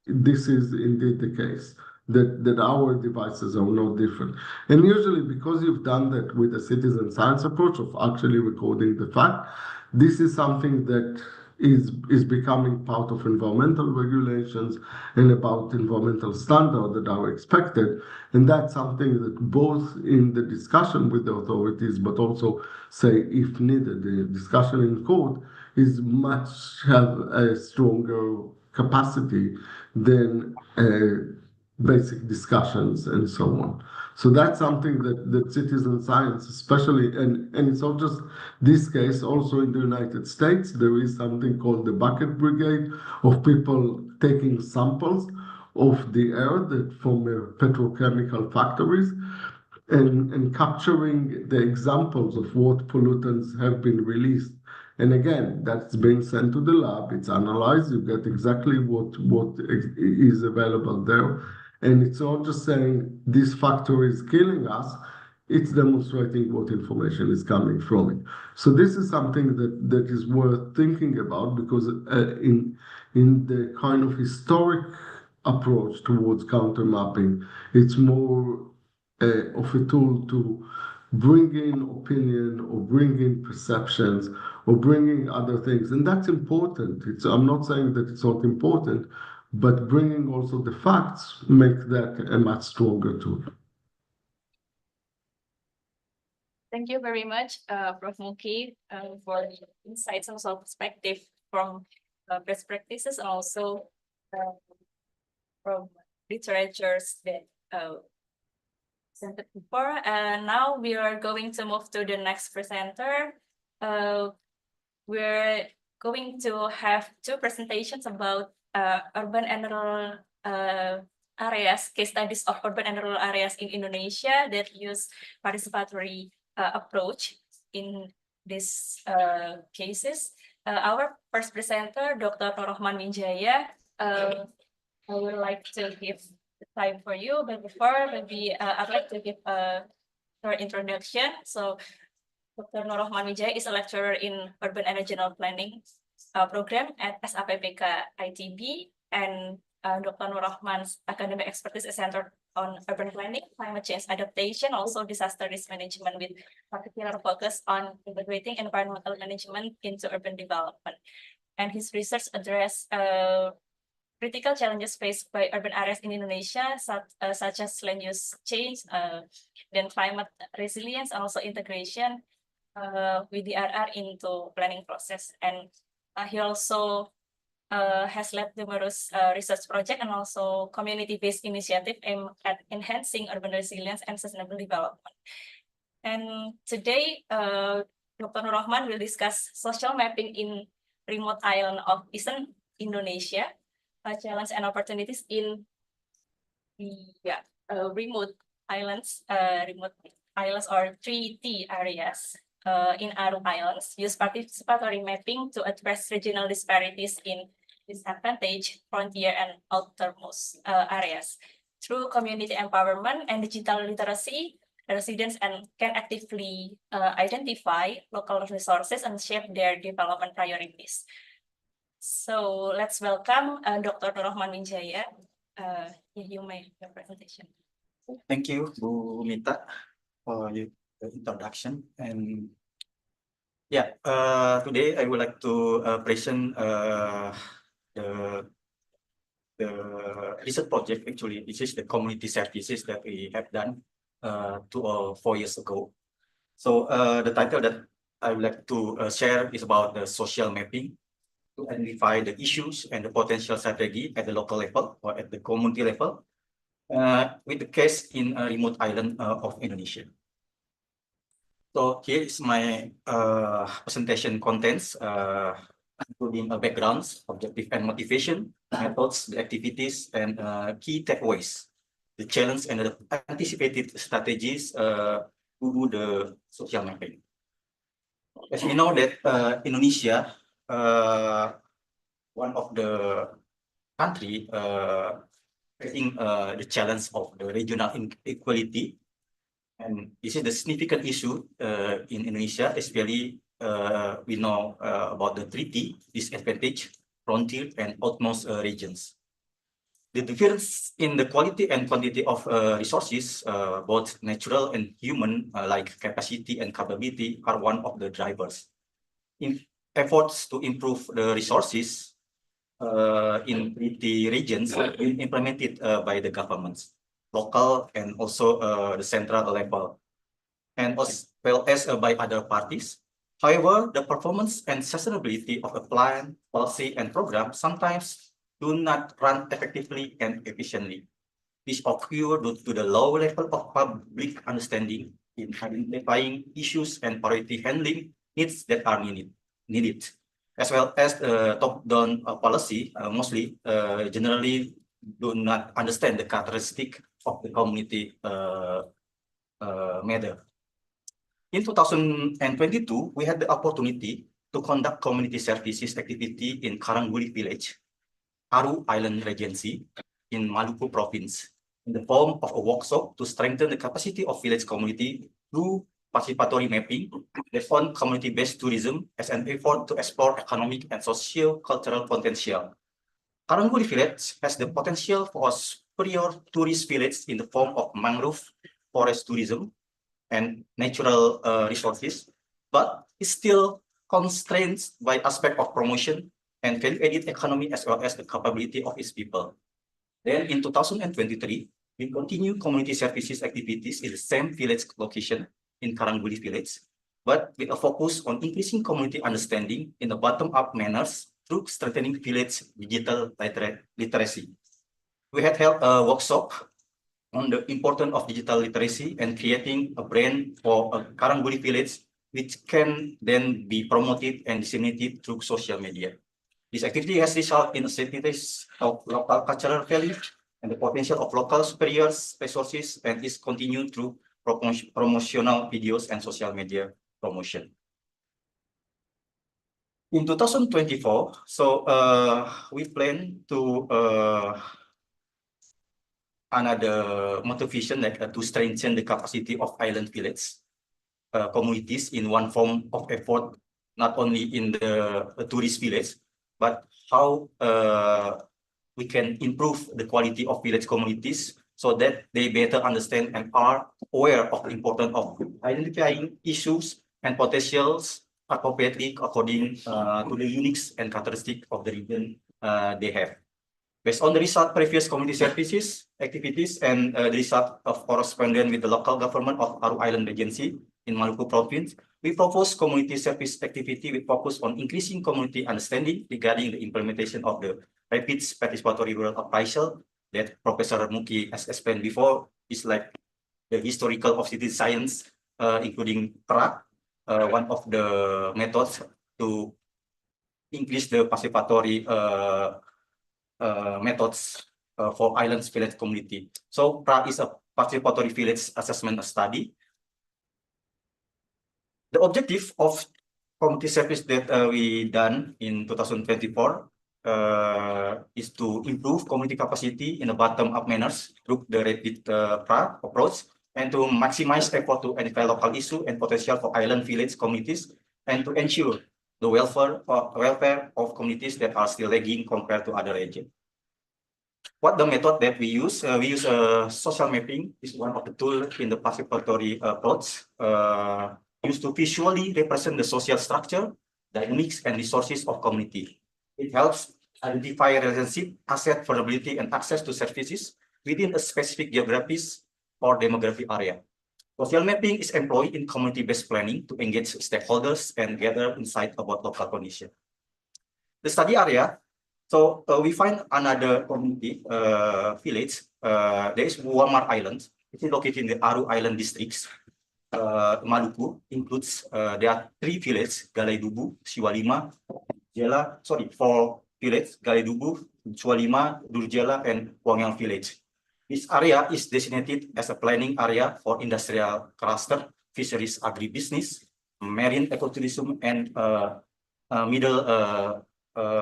Speaker 4: this is indeed the case, that our devices are no different. And usually, because you've done that with a citizen science approach of actually recording the fact, this is something that is becoming part of environmental regulations and about environmental standards that are expected. And that's something that both in the discussion with the authorities, but also say, if needed, the discussion in court is much have a stronger capacity than basic discussions and so on. So that's something that citizen science, especially, and it's not just this case, also in the United States, there is something called the bucket brigade of people taking samples of the air that from petrochemical factories and capturing the examples of what pollutants have been released. And again, that's being sent to the lab, it's analyzed, you get exactly what is available there. And it's not just saying this factory is killing us, it's demonstrating what information is coming from it. So this is something that is worth thinking about, because in the kind of historic approach towards counter mapping, it's more of a tool to bring in opinion or bring in perceptions or bringing other things. And that's important. I'm not saying that it's not important, but bringing also the facts make that a much stronger tool.
Speaker 3: Thank you very much, Prof. Muki, for the insights and also perspective from best practices, and also from literatures that presented before. And now we are going to move to the next presenter. We're going to have two presentations about urban and rural areas, case studies of urban and rural areas in Indonesia that use participatory approach in these cases. Our first presenter, Dr. Nur Rahman Wijaya, I would like to give the time for you, but before, maybe I'd like to give a short introduction. So Dr. Nur Rahman Wijaya is a lecturer in Urban and Regional Planning program at SAPPK ITB, and Dr. Nur Rahman's academic expertise is centered on urban planning, climate change adaptation, also disaster risk management, with particular focus on integrating environmental management into urban development. And his research address critical challenges faced by urban areas in Indonesia, such as land use change, then climate resilience, and also integration with the RR into planning process. And he also has led numerous research projects and also community-based initiative aimed at enhancing urban resilience and sustainable development. And today, Dr. Nur Rahman will discuss social mapping in remote island of Eastern Indonesia, challenges and opportunities in the remote islands or 3T areas. In Aru Islands, use participatory mapping to address regional disparities in disadvantaged, frontier, and outermost areas. Through community empowerment and digital literacy, residents can actively identify local resources and shape their development priorities. So let's welcome Dr. Nur Rahman Wijaya. You may have your presentation.
Speaker 7: Thank you, Bu Mita, for your introduction. And yeah, today I would like to present the research project. Actually, this is the community services that we have done 2 or 4 years ago. So the title that I would like to share is about the social mapping to identify the issues and the potential strategy at the local level or at the community level with the case in a remote island of Indonesia. So here is my presentation contents, including backgrounds, objective and motivation, methods, the activities, and key takeaways, the challenge and the anticipated strategies to do the social mapping. As we know that Indonesia, one of the country facing the challenge of the regional inequality. And this is the significant issue in Indonesia, especially we know about the 3T, disadvantaged, frontier, and outmost regions. The difference in the quality and quantity of resources, both natural and human, like capacity and capability, are one of the drivers. In efforts to improve the resources in 3T regions been implemented by the governments, local and also the central level, and as well as by other parties. However, the performance and sustainability of a plan, policy, and program sometimes do not run effectively and efficiently. This occurs due to the low level of public understanding in identifying issues and priority handling needs that are needed, as well as top-down policy, mostly generally do not understand the characteristic of the community matter. In 2022, we had the opportunity to conduct community services activity in Karangguli Village, Aru Island Regency in Maluku Province, in the form of a workshop to strengthen the capacity of village community through participatory mapping, the fund community-based tourism as an effort to explore economic and socio-cultural potential. Karangguli Village has the potential for a superior tourist village in the form of mangrove forest tourism and natural resources, but is still constrained by aspect of promotion and value-added economy as well as the capability of its people. Then in 2023, we continue community services activities in the same village location in Karangguli Village, but with a focus on increasing community understanding in the bottom-up manners through strengthening village digital literacy. We had held a workshop on the importance of digital literacy and creating a brand for a Karangguli Village, which can then be promoted and disseminated through social media. This activity has resulted in a synthesis of local cultural value and the potential of local superior resources, and is continued through promotional videos and social media promotion. In 2024, so we plan to another motivation, like to strengthen the capacity of island village communities in one form of effort, not only in the tourist village, but how to we can improve the quality of village communities so that they better understand and are aware of the importance of identifying issues and potentials appropriately according to the unique and characteristic of the region they have. Based on the result previous community services activities and the result of correspondence with the local government of Aru Island Regency in Maluku Province, we propose community service activity with focus on increasing community understanding regarding the implementation of the rapid participatory rural appraisal that Professor Muki has explained before. Is like the historical of citizen science, including PRA, one of the methods to increase the participatory methods for islands village community. So PRA is a participatory village assessment study. The objective of community service that we done in 2024 is to improve community capacity in a bottom-up manners through the rapid PRA approach and to maximize effort to identify local issue and potential for island village communities and to ensure the welfare of communities that are still lagging compared to other regions. What the method that we use social mapping is one of the tools in the participatory approach used to visually represent the social structure, dynamics, and resources of community. It helps identify relationship, asset, vulnerability, and access to services within a specific geographies or demographic area. Social mapping is employed in community-based planning to engage stakeholders and gather insight about local conditions. The study area, so we find another community village. There is Walmart Island. It is located in the Aru Island districts. Maluku includes there are 3 villages: Galaidubu, Siwalima, Jela. Sorry, 4 villages: Galaidubu, Siwalima, Durjela, and Wangyang village. This area is designated as a planning area for industrial cluster, fisheries, agribusiness, marine ecotourism, and middle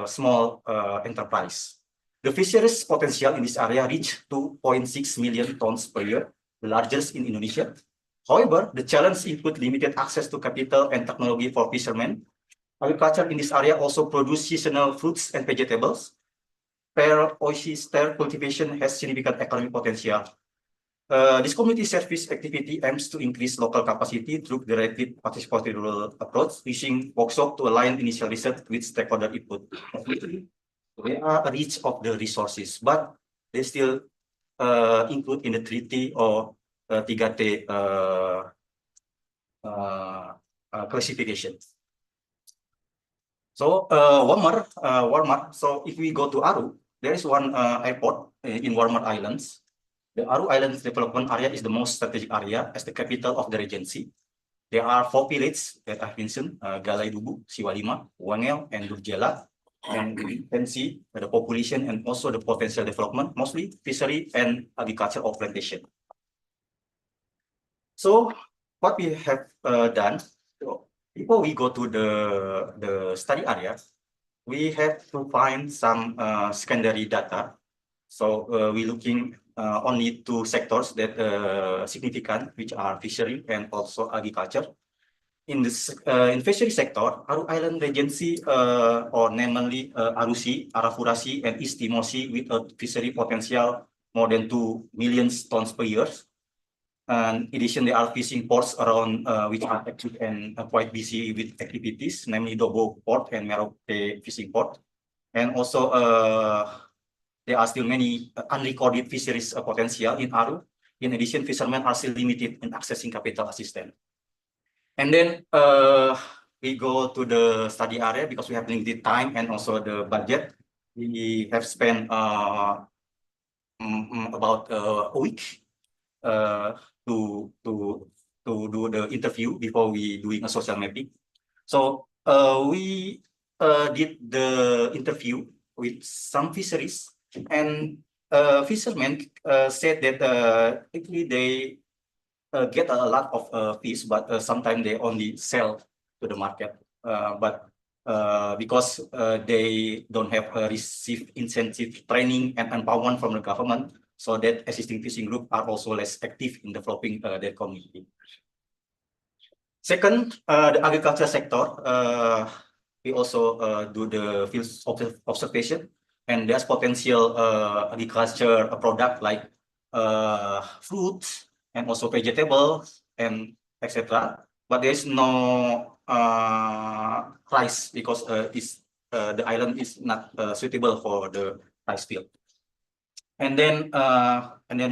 Speaker 7: small enterprise. The fisheries potential in this area reached 2.6 million tons per year, the largest in Indonesia. However, the challenge include limited access to capital and technology for fishermen. Agriculture in this area also produce seasonal fruits and vegetables. Per oyster cultivation has significant economic potential. This community service activity aims to increase local capacity through the rapid participatory rural approach, using workshop to align initial research with stakeholder input. They are a reach of the resources, but they still include in the treaty or 3T classification. So Walmart. So if we go to Aru, there is one airport in Walmart Islands. The Aru Islands development area is the most strategic area as the capital of the regency. There are 4 villages that I've mentioned: Galaidubu, Siwalima, Wangel, and Durjela. And we can see the population and also the potential development, mostly fishery and agriculture or plantation. So what we have done, before we go to the study area, we have to find some secondary data. So we're looking only 2 sectors that significant, which are fishery and also agriculture. In this in fishery sector, Aru Island Regency, or namely Arusi, Arafurasi, and East Timosi, with a fishery potential more than 2 million tons per year. And in addition, there are fishing ports around which are active and quite busy with activities, namely Dobo Port and Merauke Fishing Port. And also, there are still many unrecorded fisheries potential in Aru. In addition, fishermen are still limited in accessing capital assistance. And then we go to the study area because we have limited time and also the budget. We have spent about a week to do the interview before we doing a social mapping. So we did the interview with some fisheries, and fishermen said that actually they get a lot of fish, but sometimes they only sell to the market. But because they don't have received incentive training and empowerment from the government, so that existing fishing group are also less active in developing their community. Second, the agriculture sector, we also do the field observation. and there's potential agriculture product like fruits and also vegetables and etc. But there's no rice because the island is not suitable for the rice field. And then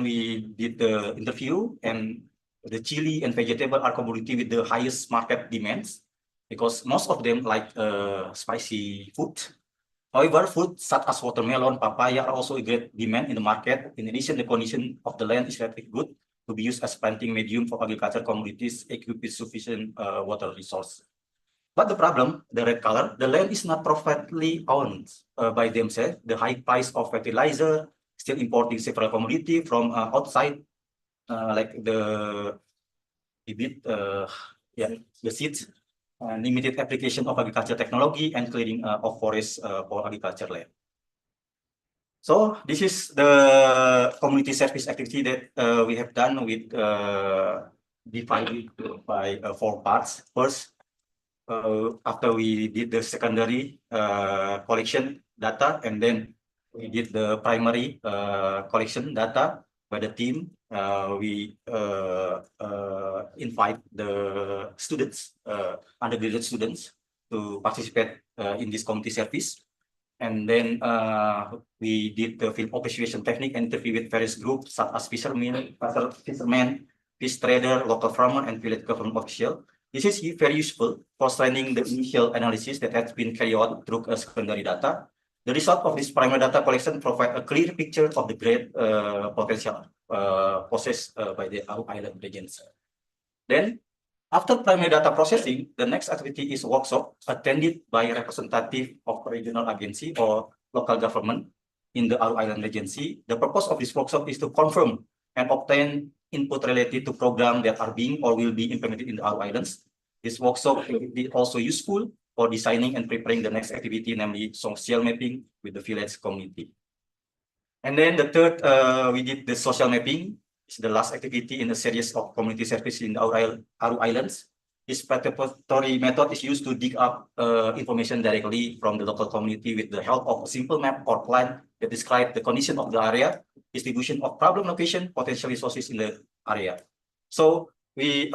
Speaker 7: we did the interview, and the chili and vegetable are commodity with the highest market demands because most of them like spicy food. However, food such as watermelon, papaya are also a great demand in the market. In addition, the condition of the land is relatively good to be used as planting medium for agriculture commodities equipped with sufficient water resource. But the problem, the red color, the land is not privately owned by themselves. The high price of fertilizer, still importing several commodity from outside, like the seeds, limited application of agriculture technology, and clearing of forests for agriculture land. So this is the community service activity that we have done with divided by 4 parts. First, after we did the secondary collection data, and then we did the primary collection data by the team. We invite the students, undergraduate students, to participate in this community service. And then we did the field observation technique and interview with various groups such as fishermen, fish trader, local farmer, and village government official. This is very useful for training the initial analysis that has been carried out through secondary data. The result of this primary data collection provide a clear picture of the great potential possessed by the Aru Island regions. Then, after primary data processing, the next activity is workshop attended by representative of regional agency or local government in the Aru Island Regency. The purpose of this workshop is to confirm and obtain input related to programs that are being or will be implemented in the Aru Islands. This workshop will be also useful for designing and preparing the next activity, namely social mapping with the village community. And then the third, we did the social mapping. It's the last activity in a series of community service in the Aru Islands. This participatory method is used to dig up information directly from the local community with the help of a simple map or plan that describe the condition of the area, distribution of problem location, potential resources in the area. So we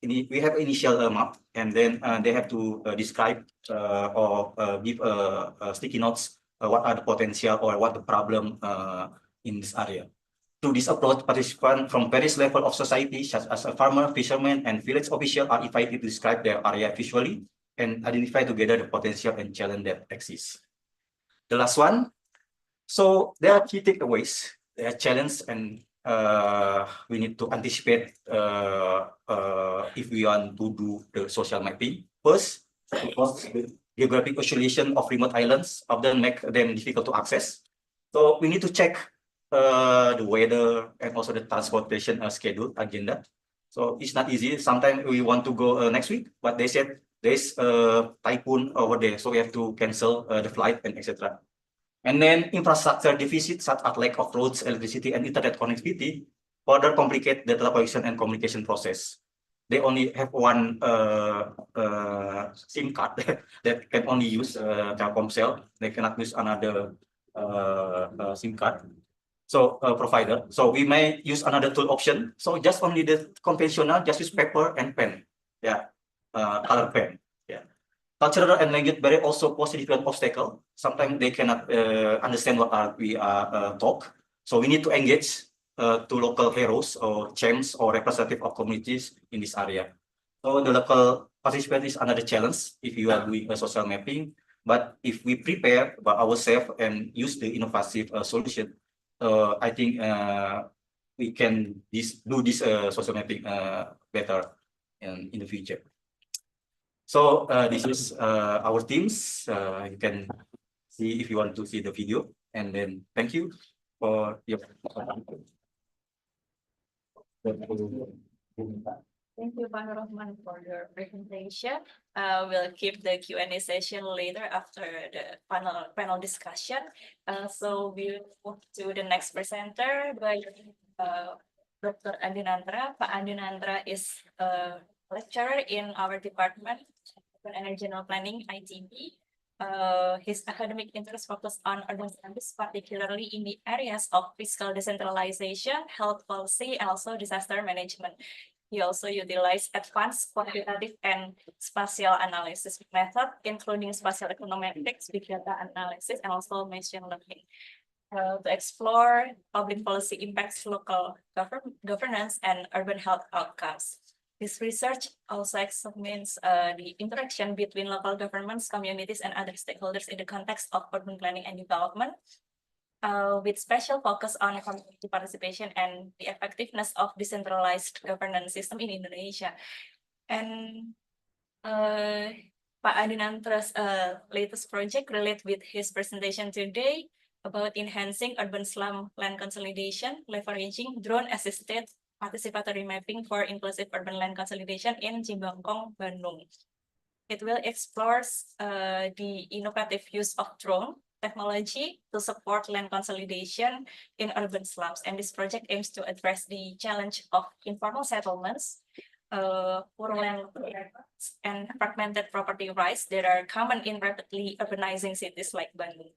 Speaker 7: we have initial map, and then they have to describe or give sticky notes what are the potential or what the problem in this area. Through this approach, participants from various levels of society, such as a farmer, fisherman, and village official, are invited to describe their area visually and identify together the potential and challenge that exists. The last one, so there are key takeaways. There are challenges, and we need to anticipate if we want to do the social mapping. First, because the geographic isolation of remote islands often make them difficult to access. So we need to check the weather and also the transportation schedule agenda. So it's not easy. Sometimes we want to go next week, but they said there's a typhoon over there, so we have to cancel the flight and etc. And then infrastructure deficit such as lack of roads, electricity, and internet connectivity further complicate the data collection and communication process. They only have one SIM card that can only use Telkomsel. They cannot use another SIM card. So provider. So we may use another tool option. So just only the conventional, just use paper and pen. Yeah, color pen. Yeah. Cultural and language barrier also pose a different obstacle. Sometimes they cannot understand what we are talk. So we need to engage to local heroes or champs or representative of communities in this area. So the local participant is another challenge if you are doing a social mapping. But if we prepare by ourselves and use the innovative solution, I think we can do this social mapping better in the future. So this is our teams. You can see if you want to see the video, and then thank you for your.
Speaker 3: Thank you, Pak Rohman, for your presentation. We'll keep the Q&A session later after the panel discussion. So we'll move to the next presenter by Dr. Andinandra. Pak Andinandra is a lecturer in our department, Energy and Planning, ITB. his academic interests focus on urban studies, particularly in the areas of fiscal decentralization, health policy, and also disaster management. He also utilized advanced quantitative and spatial analysis method, including spatial econometrics, big data analysis, and also machine learning. To explore public policy impacts, local governance, and urban health outcomes. This research also examines the interaction between local governments, communities, and other stakeholders in the context of urban planning and development, with special focus on community participation and the effectiveness of decentralized governance system in Indonesia. And Pak Adinantra's latest project relate with his presentation today about enhancing urban slum land consolidation, leveraging drone-assisted participatory mapping for inclusive urban land consolidation in Cimbangkong, Bandung. It will explore the innovative use of drone technology to support land consolidation in urban slums. And this project aims to address the challenge of informal settlements, poor land and fragmented property rights that are common in rapidly urbanizing cities like Bandung.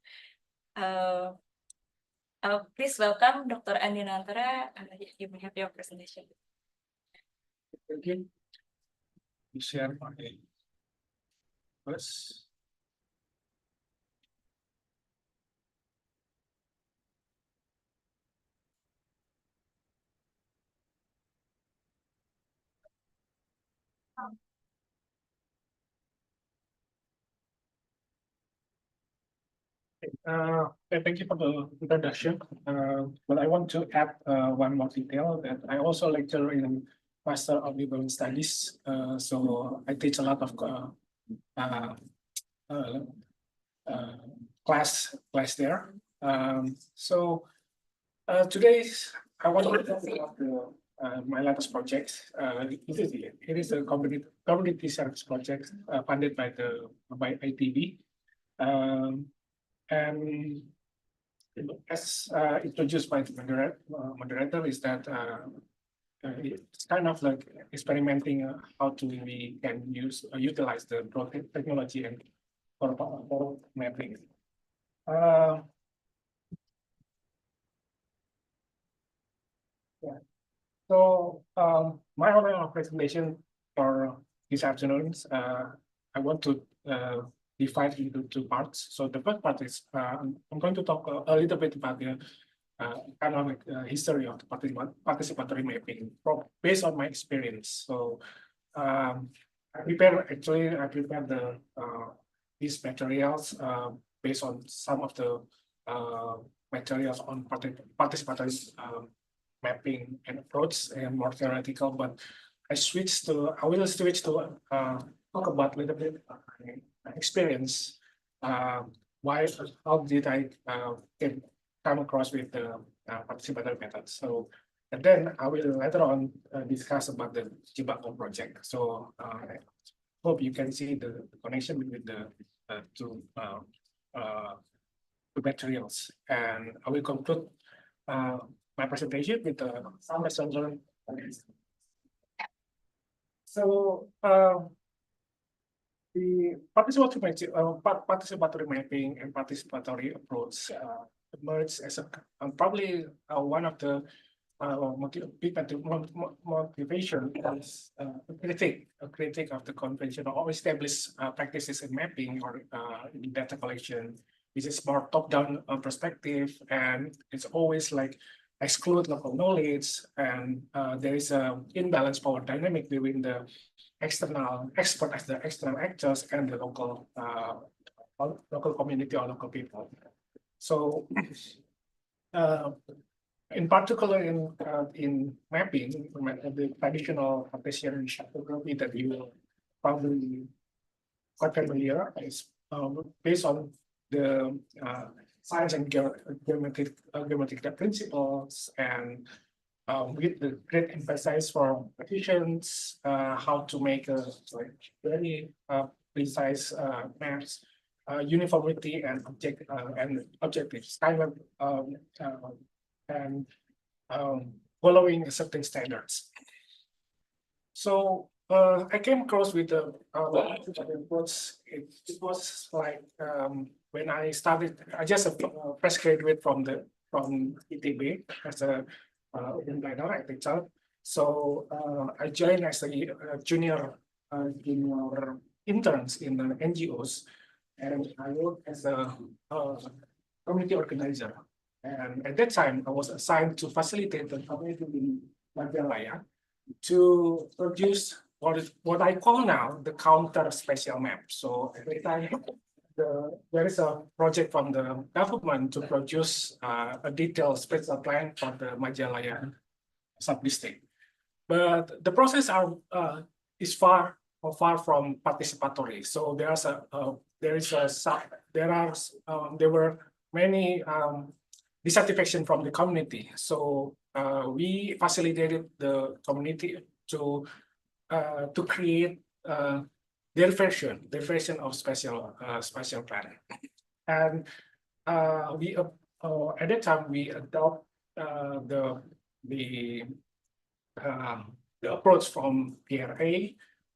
Speaker 3: Please welcome Dr. Andinantara. You may have your presentation.
Speaker 8: Thank you. Share my first. Thank you for the introduction. But I want to add one more detail that I also lecture in Master of Urban Studies. So I teach a lot of class there. So today I want to talk about my latest project. It is a community service project funded by ITB. And as introduced by the moderator, is that it's kind of like experimenting how we can utilize the technology and for mapping. Yeah. So my overall presentation for this afternoon, I want to divide into two parts. So the first part is I'm going to talk a little bit about the kind of history of the participatory mapping based on my experience. So I prepared the these materials based on some of the materials on participatory mapping and approach and more theoretical, but I will switch to talk about a little bit experience. How did I come across with the participatory method? So, and then I will later on discuss about the Cimbangkong project. So I hope you can see the connection between the two materials. And I will conclude my presentation with some lessons learned. So the participatory mapping and participatory approach emerged as probably one of the big motivation as a critique of the conventional or established practices in mapping or in data collection. This is more top-down perspective, and it's always like exclude local knowledge, and there is an imbalanced power dynamic between the external actors and the local community or local people. So in particular in mapping, the traditional Cartesian cartography that you will probably quite familiar is based on the science and geometric principles, and with the great emphasis for precisions, how to make a very precise maps, uniformity and objectives, kind of and following certain standards. So I came across with the reports. It was like when I started. I just fresh graduate from ITB as a urban planner at the time. So I joined as a junior interns in the NGOs, and I worked as a community organizer. And at that time, I was assigned to facilitate the community in Majalaya to produce what I call now the counter spatial map. So every time there is a project from the government to produce a detailed spatial plan for the Majalaya sub-district. But the process is far from participatory. So there were many dissatisfaction from the community. So we facilitated the community to create their version of spatial plan. And we at that time we adopt the approach from PRA,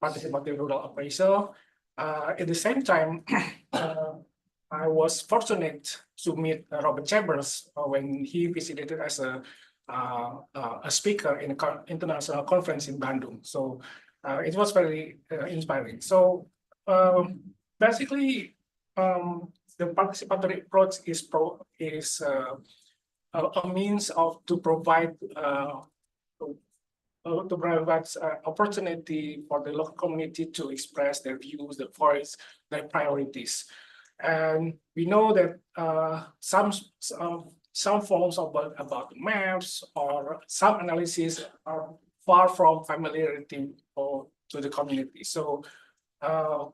Speaker 8: participative rural appraisal. At the same time, I was fortunate to meet Robert Chambers when he visited as a speaker in an international conference in Bandung. So it was very inspiring. So basically, the participatory approach is a means to provide opportunity for the local community to express their views, their voice, their priorities. And we know that some forms about maps or some analysis are far from familiarity to the community. So at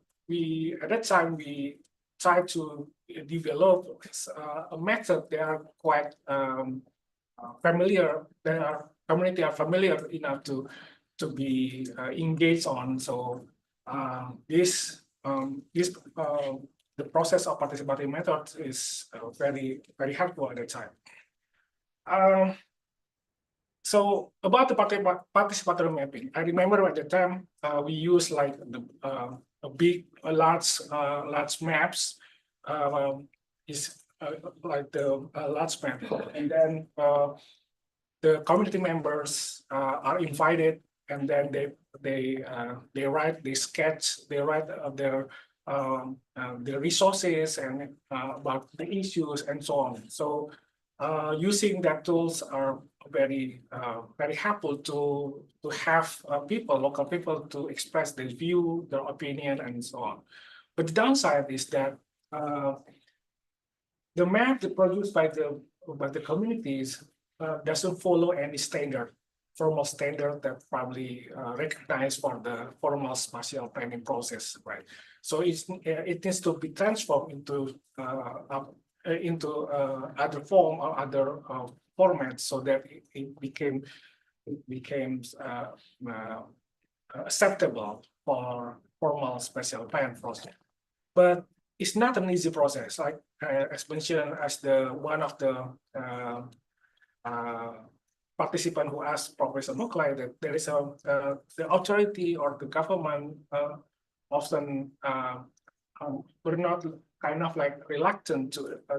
Speaker 8: that time we tried to develop a method that are quite familiar. Community are familiar enough to be engaged on. So the process of participatory methods is very helpful at the time. So about the participatory mapping, I remember at the time we used like large maps. Is like the large map, and then the community members are invited, and then they sketch, they write their resources and about the issues and so on. So using that tools are very helpful to have local people to express their view, their opinion, and so on. But the downside is that the map produced by the communities doesn't follow any formal standard that probably recognized for the formal spatial planning process, right? So it needs to be transformed into other form or other formats so that it becomes acceptable for formal spatial plan process. But it's not an easy process, like as mentioned as one of the participant who asked Professor Muklai that there is the authority or the government often were not kind of like reluctant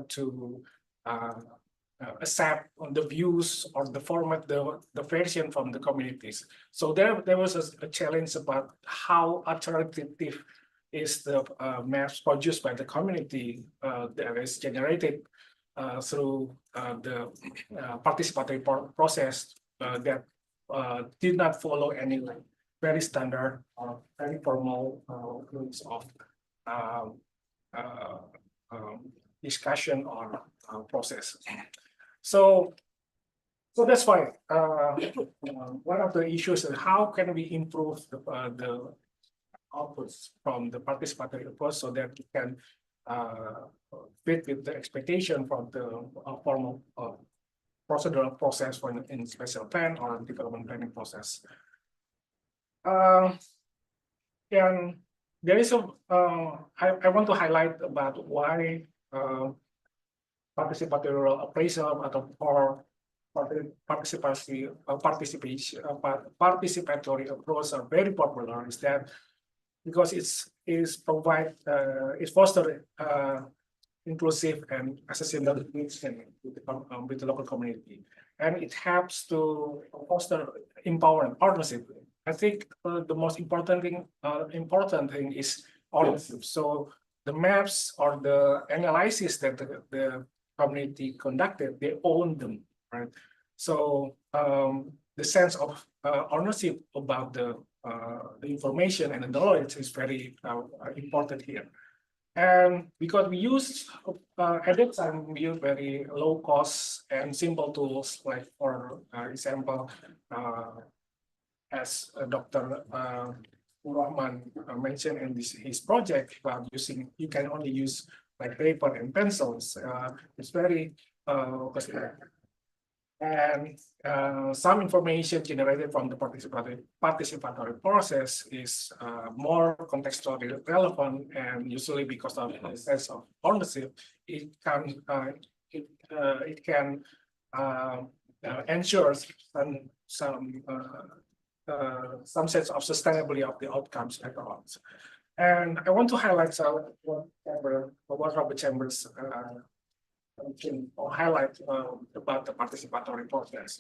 Speaker 8: to accept the views or the format, the version from the communities. So there was a challenge about how authoritative is the maps produced by the community that is generated through the participatory process that did not follow any like very standard or very formal rules of discussion or process. So that's why one of the issues is how can we improve the outputs from the participatory approach so that it can fit with the expectation from the formal procedural process for in spatial plan or development planning process. And there is I want to highlight about why participatory rural appraisal or participatory approach are very popular is that because it foster inclusive and accessible engagement with the local community, and it helps to foster empowerment partnership. I think the most important thing is ownership. So the maps or the analysis that the community conducted, they own them, right? So the sense of ownership about the information and the knowledge is very important here. And because we use at that time we use very low cost and simple tools, like for example, as Dr. Rahman mentioned in his project about using, you can only use like paper and pencils. It's very and some information generated from the participatory process is more contextually relevant, and usually because of the sense of ownership, it can ensure some sense of sustainability of the outcomes later on. And I want to highlight what Robert Chambers or highlight about the participatory process.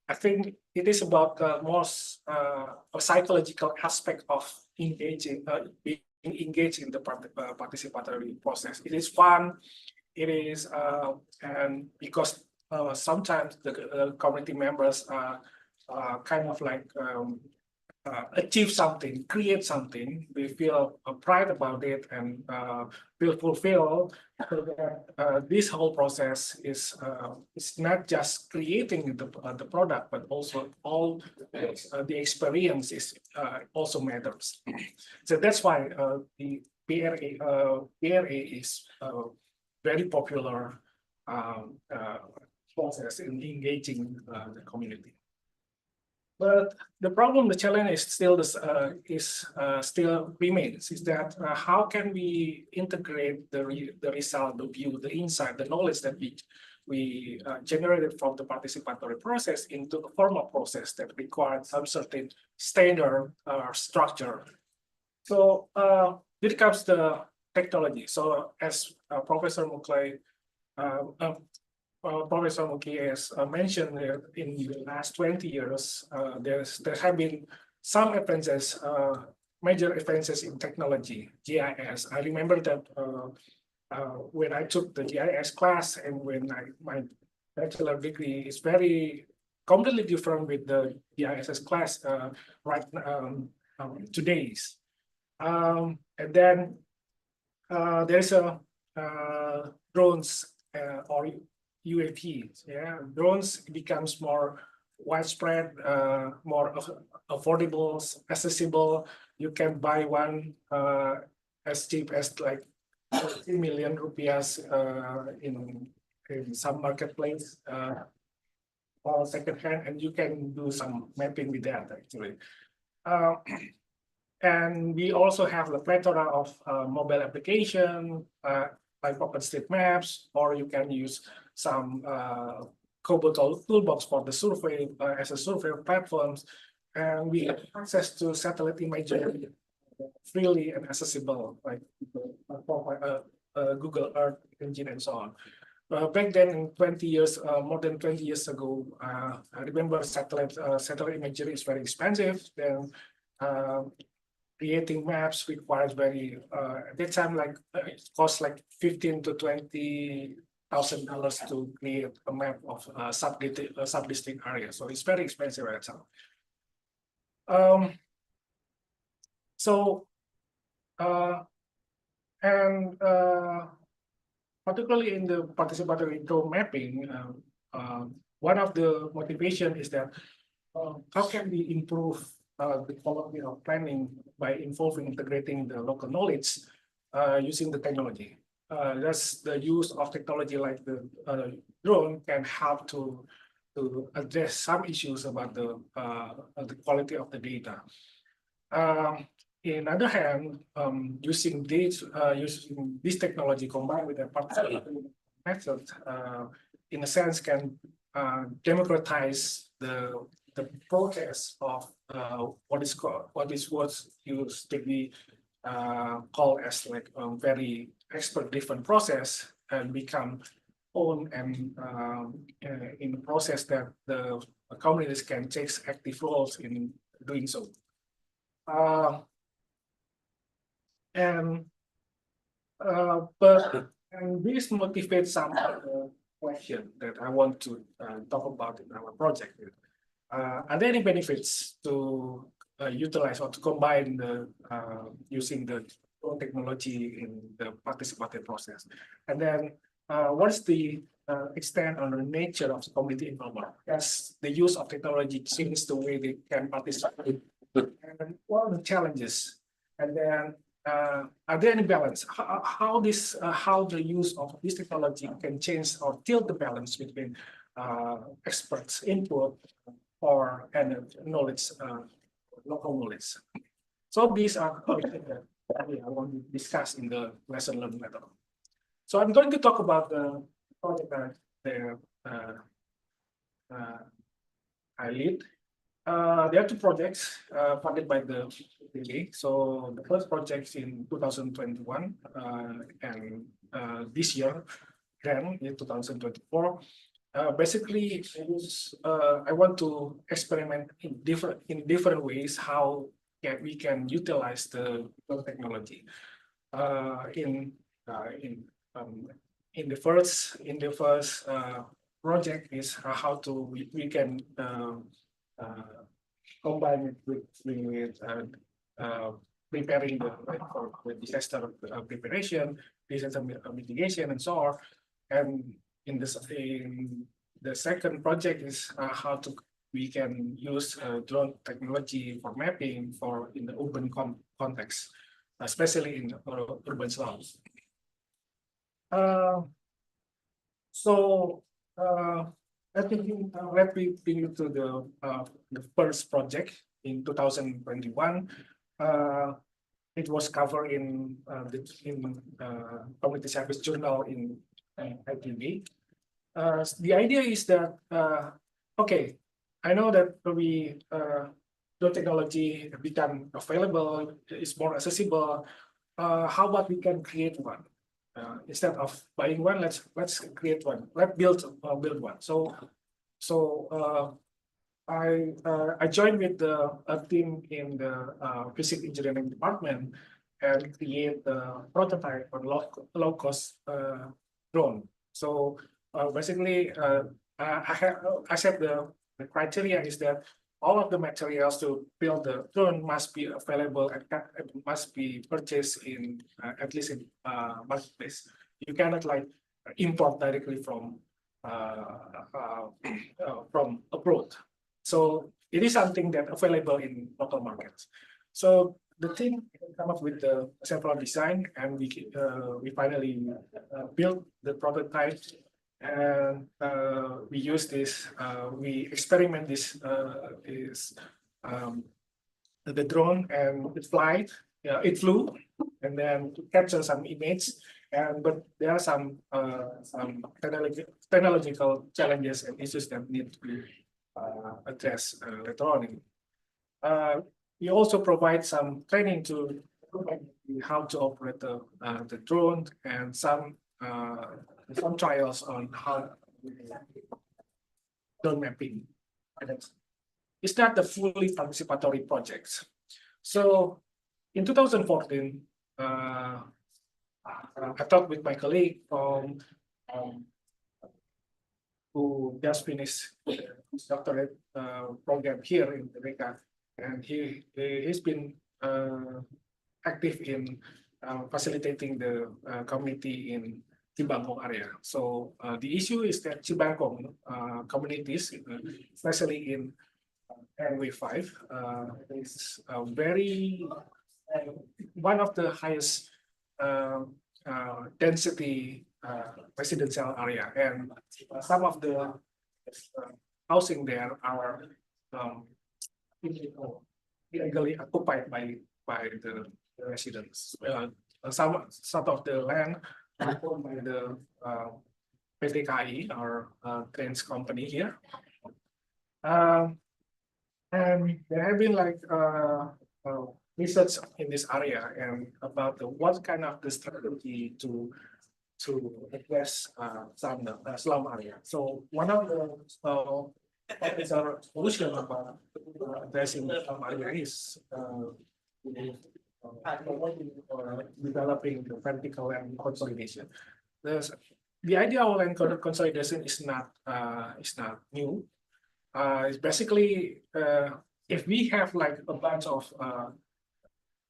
Speaker 8: I think it is about the most a psychological aspect of being engaged in the participatory process. It is fun. It is and because sometimes the community members kind of like achieve something, create something, we feel pride about it and feel fulfilled. So that this whole process is not just creating the product, but also all the experience is also matters. So that's why the PRA is very popular process in engaging the community. But the problem, the challenge is still still remains, is that how can we integrate the result, the view, the insight, the knowledge that we generated from the participatory process into the formal process that requires some certain standard structure. So when it comes to technology, so as Professor Muklai Professor Muki has mentioned in the last 20 years, there have been some advances, major advances in technology, GIS. I remember that when I took the GIS class and when my bachelor degree is very completely different with the GIS class right today's. And then there's a drones or UAPs. Yeah, drones becomes more widespread, more affordable, accessible. You can buy one as cheap as like 3 million rupiahs in some marketplace or secondhand, and you can do some mapping with that actually. And we also have the plethora of mobile application like OpenStreetMaps, or you can use some Cobalt toolbox for the survey as a survey platforms, and we have access to satellite imagery freely and accessible, like Google Earth engine and so on. Back then, in 20 years, more than 20 years ago, I remember satellite imagery is very expensive. Then creating maps requires very at that time like it costs like $15,000 to $20,000 to create a map of a sub-district area. So it's very expensive right now. Particularly in the participatory drone mapping, one of the motivation is that how can we improve the quality of planning by integrating the local knowledge using the technology. That's the use of technology like the drone can help to address some issues about the quality of the data. In other hand, using this technology combined with a participatory method, in a sense, can democratize the process of what was used to be called as like a very expert-driven process and become own and in the process that the communities can take active roles in doing so. And this motivates some of the question that I want to talk about in our project. Are there any benefits to utilize or to combine the using the technology in the participatory process? And then what's the extent or the nature of the community involvement as the use of technology changes the way they can participate? And what are the challenges? And then are there any balance? How the use of this technology can change or tilt the balance between experts' input or and knowledge, local knowledge? So these are questions that I want to discuss in the lesson learned method. So I'm going to talk about the project that I lead. There are two projects funded by the PPDM. So the first project in 2021 and this year, then in 2024. Basically, I want to experiment in different ways how we can utilize the technology. In the first project is how we can combine it with preparing for disaster preparation, disaster mitigation, and so on. And in the second project is how we can use drone technology for mapping in the urban context, especially in urban slums. Let me bring you to the first project in 2021. It was covered in the Community Service Journal in ITB. The idea is that okay, I know that the technology become available, is more accessible. How about we can create one? Instead of buying one, let's create one. Let's build one. I joined with a team in the physics engineering department and create the prototype for low cost drone. So basically, I said the criteria is that all of the materials to build the drone must be available and must be purchased in at least in marketplace. You cannot like import directly from abroad. So it is something that available in local markets. So the team come up with the several design, and we finally built the prototype. And we use this, we experiment this the drone, and it flew, and then to capture some image. But there are some technological challenges and issues that need to be addressed later on. We also provide some training to how to operate the drone, and some trials on how drone mapping. It's not the fully participatory projects. So in 2014, I talked with my colleague who just finished his doctorate program here in America, and he's been active in facilitating the community in Cibangkong area. So the issue is that Cibangkong communities, especially in NW 5, is one of the highest density residential area, and some of the housing there are illegally occupied by the residents. Some of the land owned by the PPDM, our trains company here. And there have been like research in this area and about what kind of the strategy to address some slum area. So one of the solution about addressing the slum area is developing the vertical land consolidation. The idea of land consolidation is not new. It's basically if we have like a bunch of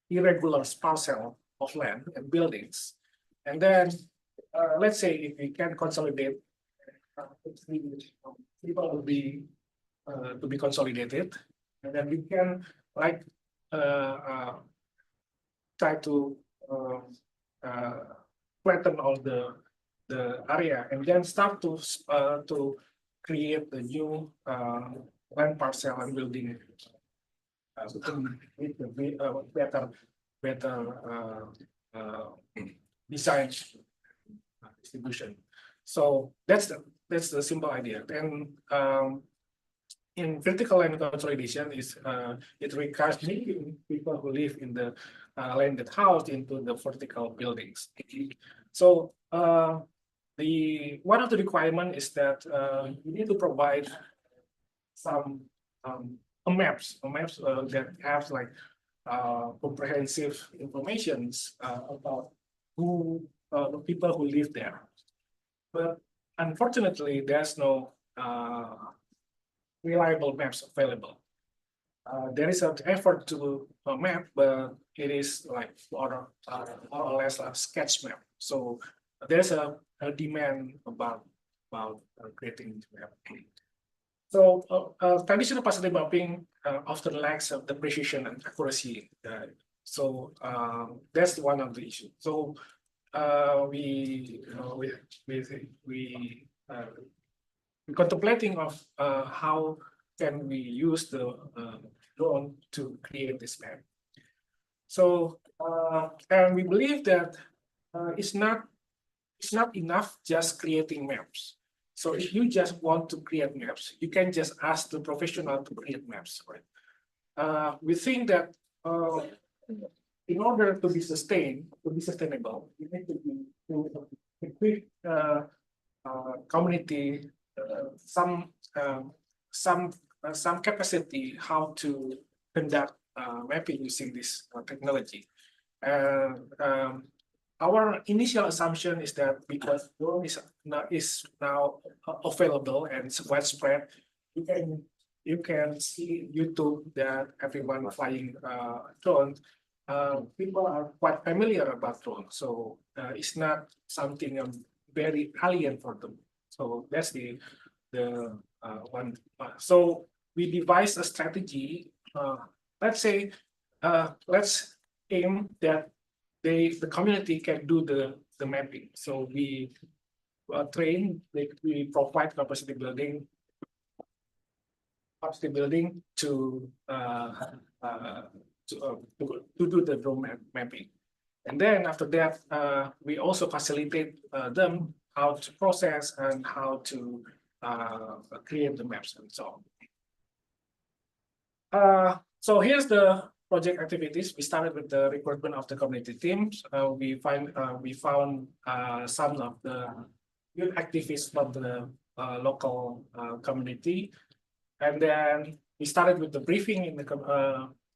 Speaker 8: irregular parcel of land and buildings, and then let's say if we can consolidate, people will be to be consolidated, and then we can like try to flatten all the area and then start to create the new land parcel and building with the better design distribution. So that's the simple idea. And in vertical land consolidation is it requires making people who live in the landed house into the vertical buildings. So one of the requirement is that you need to provide some maps that have like comprehensive information about who the people who live there. But unfortunately, there's no reliable maps available. There is an effort to map, but it is like more or less a sketch map. So there's a demand about creating this map. So traditional parcel mapping often lacks of the precision and accuracy. So that's one of the issues. So we contemplating of how can we use the drone to create this map. So and we believe that it's not enough just creating maps. So if you just want to create maps, you can just ask the professional to create maps, right? We think that in order to be sustainable, you need to equip community some capacity how to conduct mapping using this technology. Our initial assumption is that because drone is now available and it's widespread, you can see YouTube that everyone flying drone. People are quite familiar about drones, so it's not something very alien for them. So that's the one. So we devised a strategy. Let's say let's aim that the community can do the mapping. So we train, we provide capacity building to do the drone mapping. And then after that, we also facilitate them how to process and how to create the maps and so on. So here's the project activities. We started with the recruitment of the community teams. We found some of the youth activists from the local community, and then we started with the briefing in the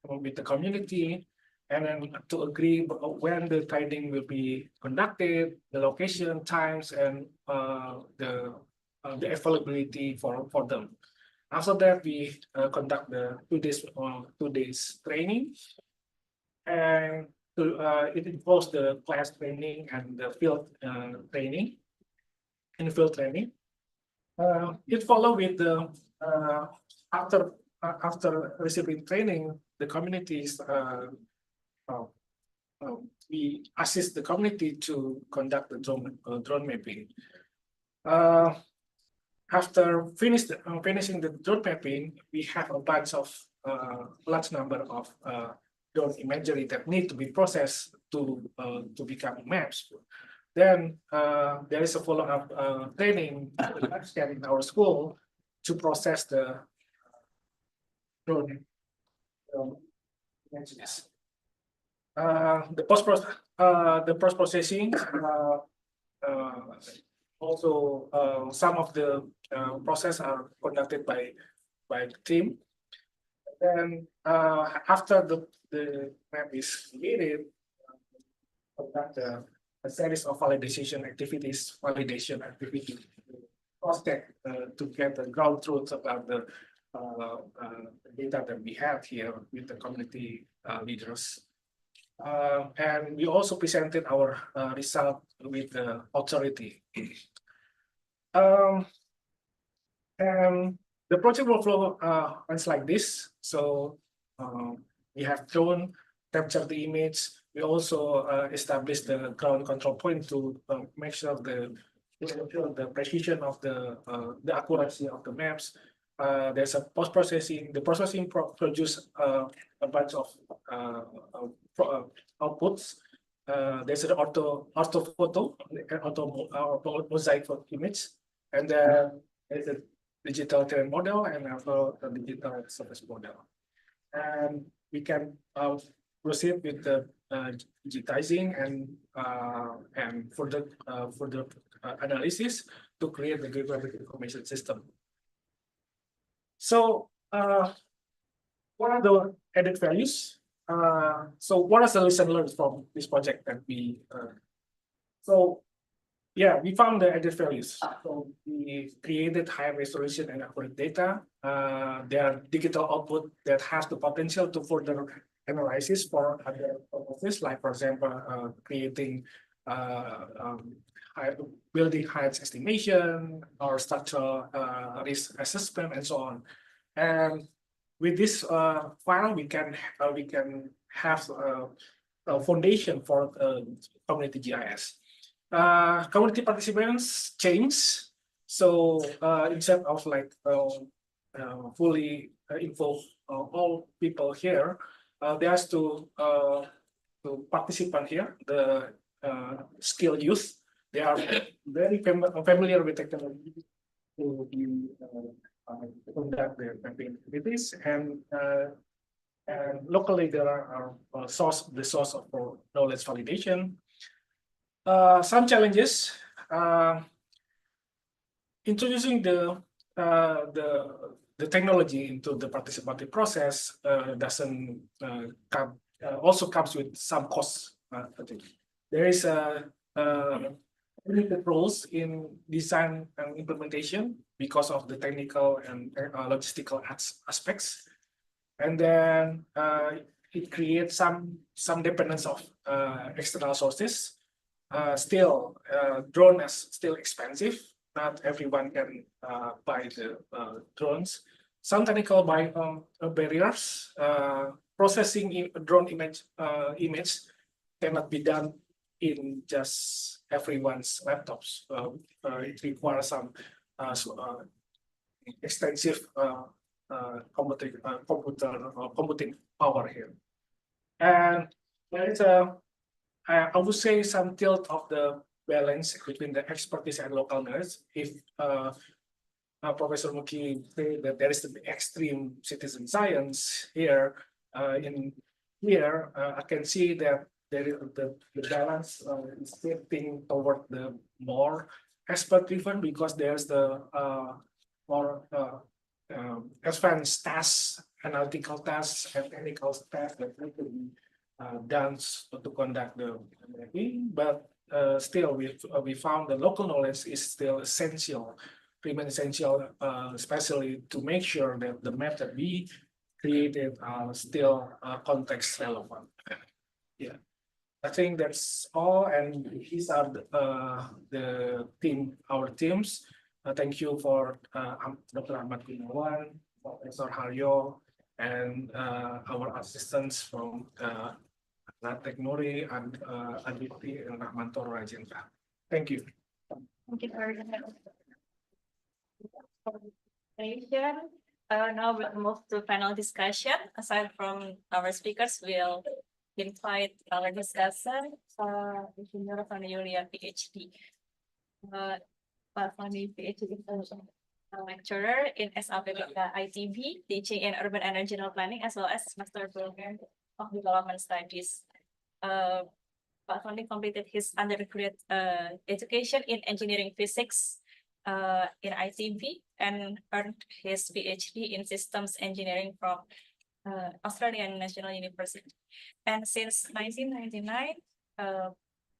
Speaker 8: with the community, and then to agree when the training will be conducted, the location, times, and the availability for them. After that, we conduct the 2 days training, and it involves the class training and the field training. It follows with the after receiving training, the communities we assist the community to conduct the drone mapping. After finishing the drone mapping, we have a bunch of large number of drone imagery that need to be processed to become maps. Then there is a follow-up training in our school to process the drone images. The post processing also some of the process are conducted by the team. Then after the map is created, conduct a series of validation activities cross-check to get the ground truth about the data that we have here with the community leaders. And we also presented our result with the authority. And the project workflow runs like this. So we have drone, capture the image. We also established the ground control point to make sure the precision of the accuracy of the maps. There's a post processing. The processing produce a bunch of outputs. There's an auto photo, auto mosaic image, and then there's a digital terrain model and also a digital surface model. And we can proceed with the digitizing and further analysis to create the geographic information system. So what are the added values? So what are the lessons learned from this project that we we found the added values. So we created high resolution and accurate data. There are digital output that has the potential to further analysis for other purposes, like for example, creating building heights estimation or structural risk assessment and so on. And with this file, we can have a foundation for community GIS. Community participants change. So instead of like fully involve all people here, they has to participate here, the skilled youth. They are very familiar with technology to conduct their mapping activities, and locally there are the source of knowledge validation. Some challenges. Introducing the technology into the participative process doesn't also comes with some costs. There is limited roles in design and implementation because of the technical and logistical aspects, and then it creates some dependence of external sources. Still, drone is still expensive. Not everyone can buy the drones. Some technical barriers. Processing drone image cannot be done in just everyone's laptops. It requires some extensive computing power here. And there is I would say some tilt of the balance between the expertise and local knowledge. If Professor Muki said that there is the extreme citizen science here, I can see that there is the balance is shifting toward the more expert driven, because there's the more advanced tasks, analytical tasks, and technical tasks that need to be done to conduct the mapping. But still, we found the local knowledge is still essential, remain essential, especially to make sure that the map that we created are still context relevant. Yeah, I think that's all, and these are our teams. Thank you for Dr. Ahmad Gunawan, Professor Haryo, and our assistants from Latek Nuri and Aditi and Rahmantoro Rajendra. Thank you.
Speaker 3: Thank you for the presentation. Now we'll move to panel discussion. Aside from our speakers, we'll invite our discussant Engineer Fani Yulia, PhD. Pak Fani, PhD is a lecturer in SAPPK ITB, teaching in urban and regional planning, as well as master program of development studies. Pak Fani completed his undergraduate education in engineering physics in ITB and earned his PhD in systems engineering from Australian National University. And since 1999,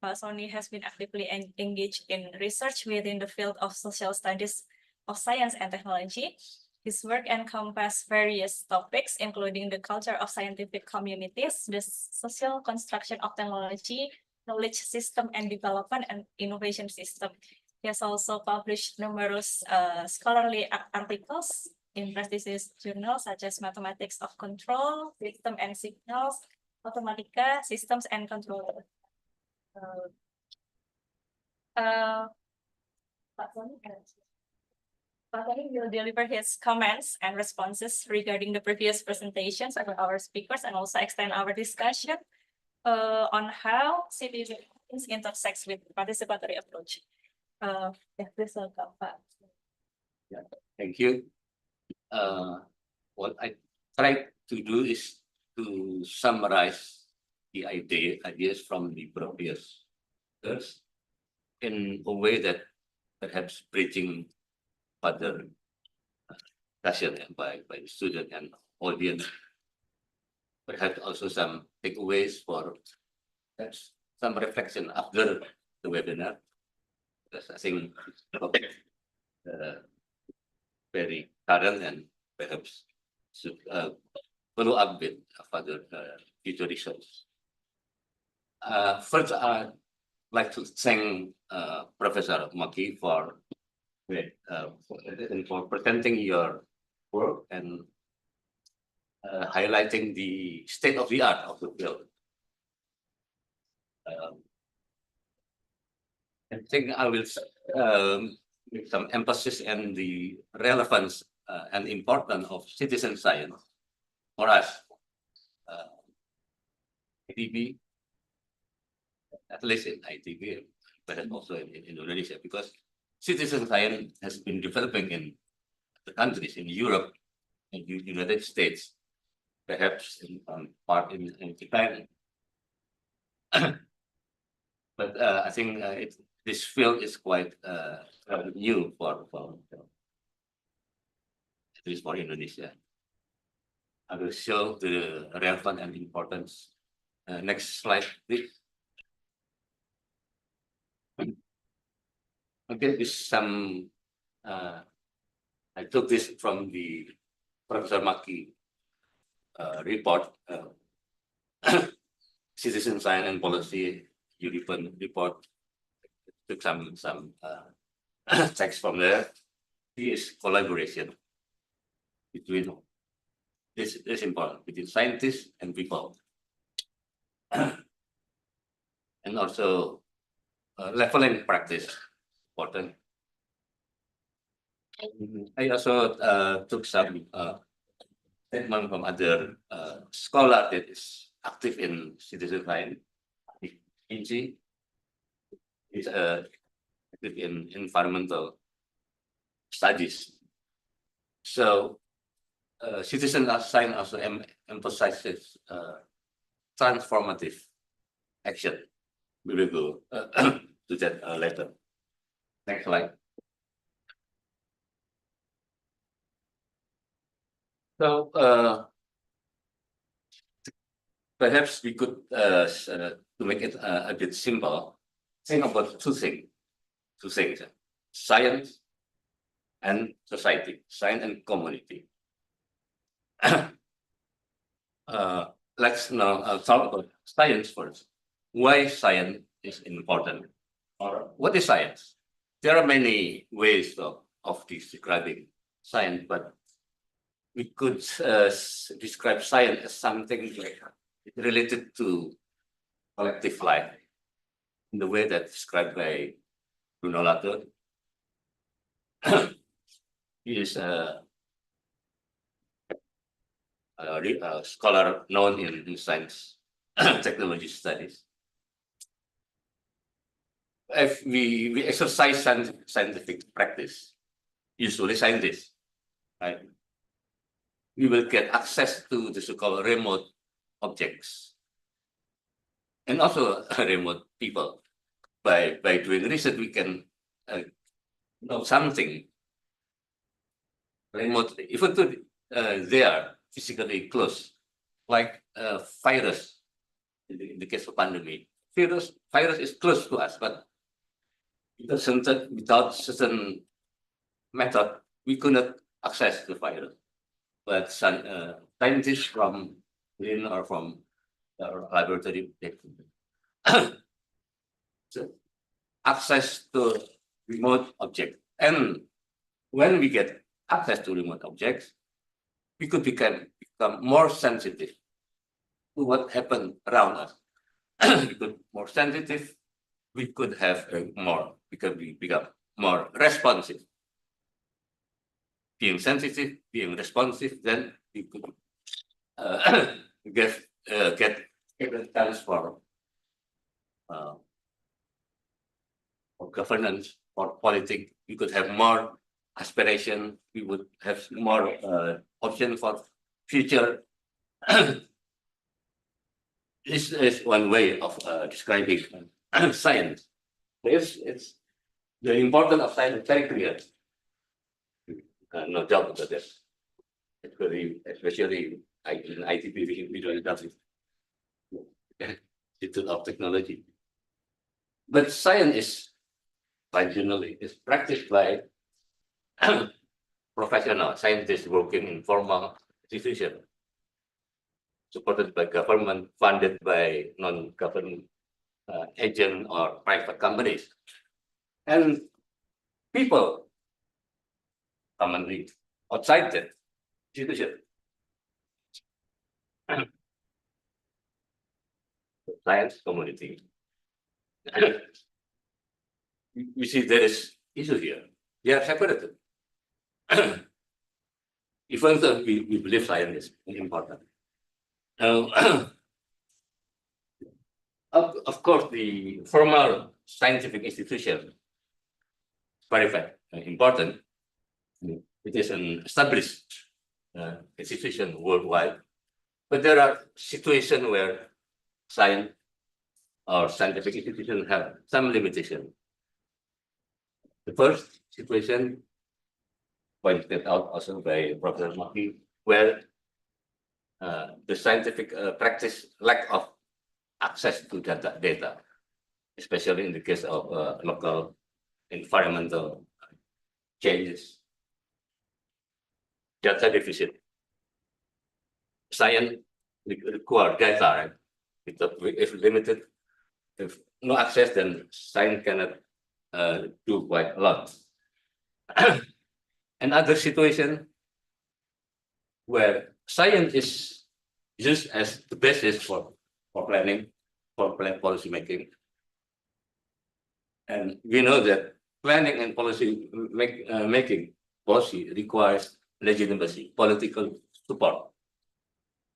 Speaker 3: Pak Sony has been actively engaged in research within the field of social studies of science and technology. His work encompasses various topics, including the culture of scientific communities, the social construction of technology, knowledge system and development, and innovation system. He has also published numerous scholarly articles in prestigious journals such as Mathematics of Control, System and Signals, Mathematica, Systems and Control. Pak Tony will deliver his comments and responses regarding the previous presentations of our speakers and also extend our discussion on how citizens intersects with participatory approach. Please welcome, Pak.
Speaker 2: Thank you. What I tried to do is to summarize the ideas from the previous speakers in a way that perhaps bridging further discussion by the student and audience. Perhaps also some takeaways for perhaps some reflection after the webinar. Because I think very current and perhaps should follow up with further future results. First, I'd like to thank Professor Maki for presenting your work and highlighting the state of the art of the field. I think I will make some emphasis on the relevance and importance of citizen science for us. ITB, at least in ITB, but also in Indonesia, because citizen science has been developing in the countries in Europe and United States, perhaps in part in Japan. But I think this field is quite new for at least for Indonesia. I will show the relevance and importance. Next slide, please. Okay, this some I took this from the Professor Maki report, Citizen Science and Policy European report. Took some text from there. This is collaboration between this is important between scientists and people, and also leveling practice important. I also took some statement from other scholar that is active in citizen science. Inji is active in environmental studies. So citizen science also emphasizes transformative action. We will go to that later. Next slide. So perhaps we could, to make it a bit simple, think about two things: science and society, science and community. Let's now talk about science first. Why science is important, or what is science? There are many ways of describing science, but we could describe science as something like related to collective life in the way that's described by Bruno Latour. He is a scholar known in science technology studies. if we exercise scientific practice, usually scientists, right? We will get access to the so-called remote objects and also remote people. By doing research, we can know something remotely, even though they are physically close, like virus. In the case of pandemic, virus is close to us, but without certain method, we could not access the virus. But some scientists from within or from our laboratory, they could. So, access to remote object. And when we get access to remote objects, we could become more sensitive to what happened around us. We could more sensitive, we could have we become more responsive. Being sensitive, being responsive, then we could get a chance for governance, for politics. We could have more aspiration. We would have more option for future. This is one way of describing science. It's the importance of science is very clear. No doubt about that. Especially in ITP, we don't have Institute of Technology. But science is, generally, is practiced by professional scientists working in formal institutions, supported by government, funded by non-government agent or private companies. And people commonly outside that institution. The science community. We see there is issue here. They are separated. Even though we believe science is important. Of course, the formal scientific institution is very important. It is an established institution worldwide, but there are situations where science or scientific institutions have some limitation. The first situation pointed out also by Professor Maki, where the scientific practice lack of access to data, especially in the case of local environmental changes. Data deficit. Science require data, right? If limited, if no access, then science cannot do quite a lot. Another situation where science is used as the basis for planning, for policy making. And we know that planning and policy making policy requires legitimacy, political support.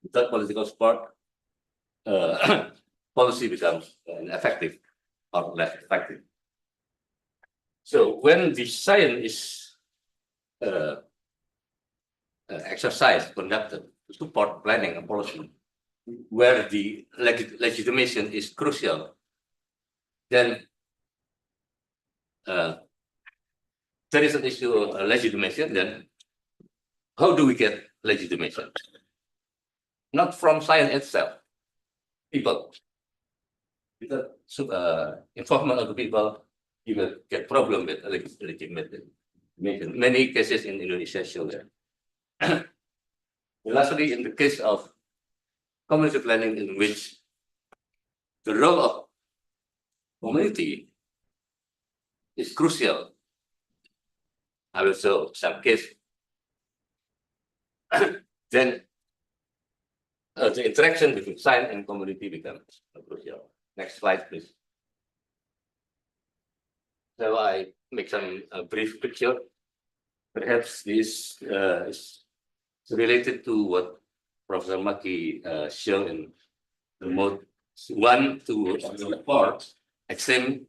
Speaker 2: Without political support, policy becomes ineffective or less effective. So when the science is exercised, conducted to support planning and policy, where the legitimation is crucial, then there is an issue of legitimation. Then how do we get legitimation? Not from science itself, people. Without involvement of the people, you will get problem with legitimation. Many cases in Indonesia show that. Lastly, in the case of community planning, in which the role of community is crucial, I will show some case. Then the interaction between science and community becomes crucial. Next slide, please. So I make some brief picture. Perhaps this is related to what Professor Maki showed in the mode 1 to 4, extreme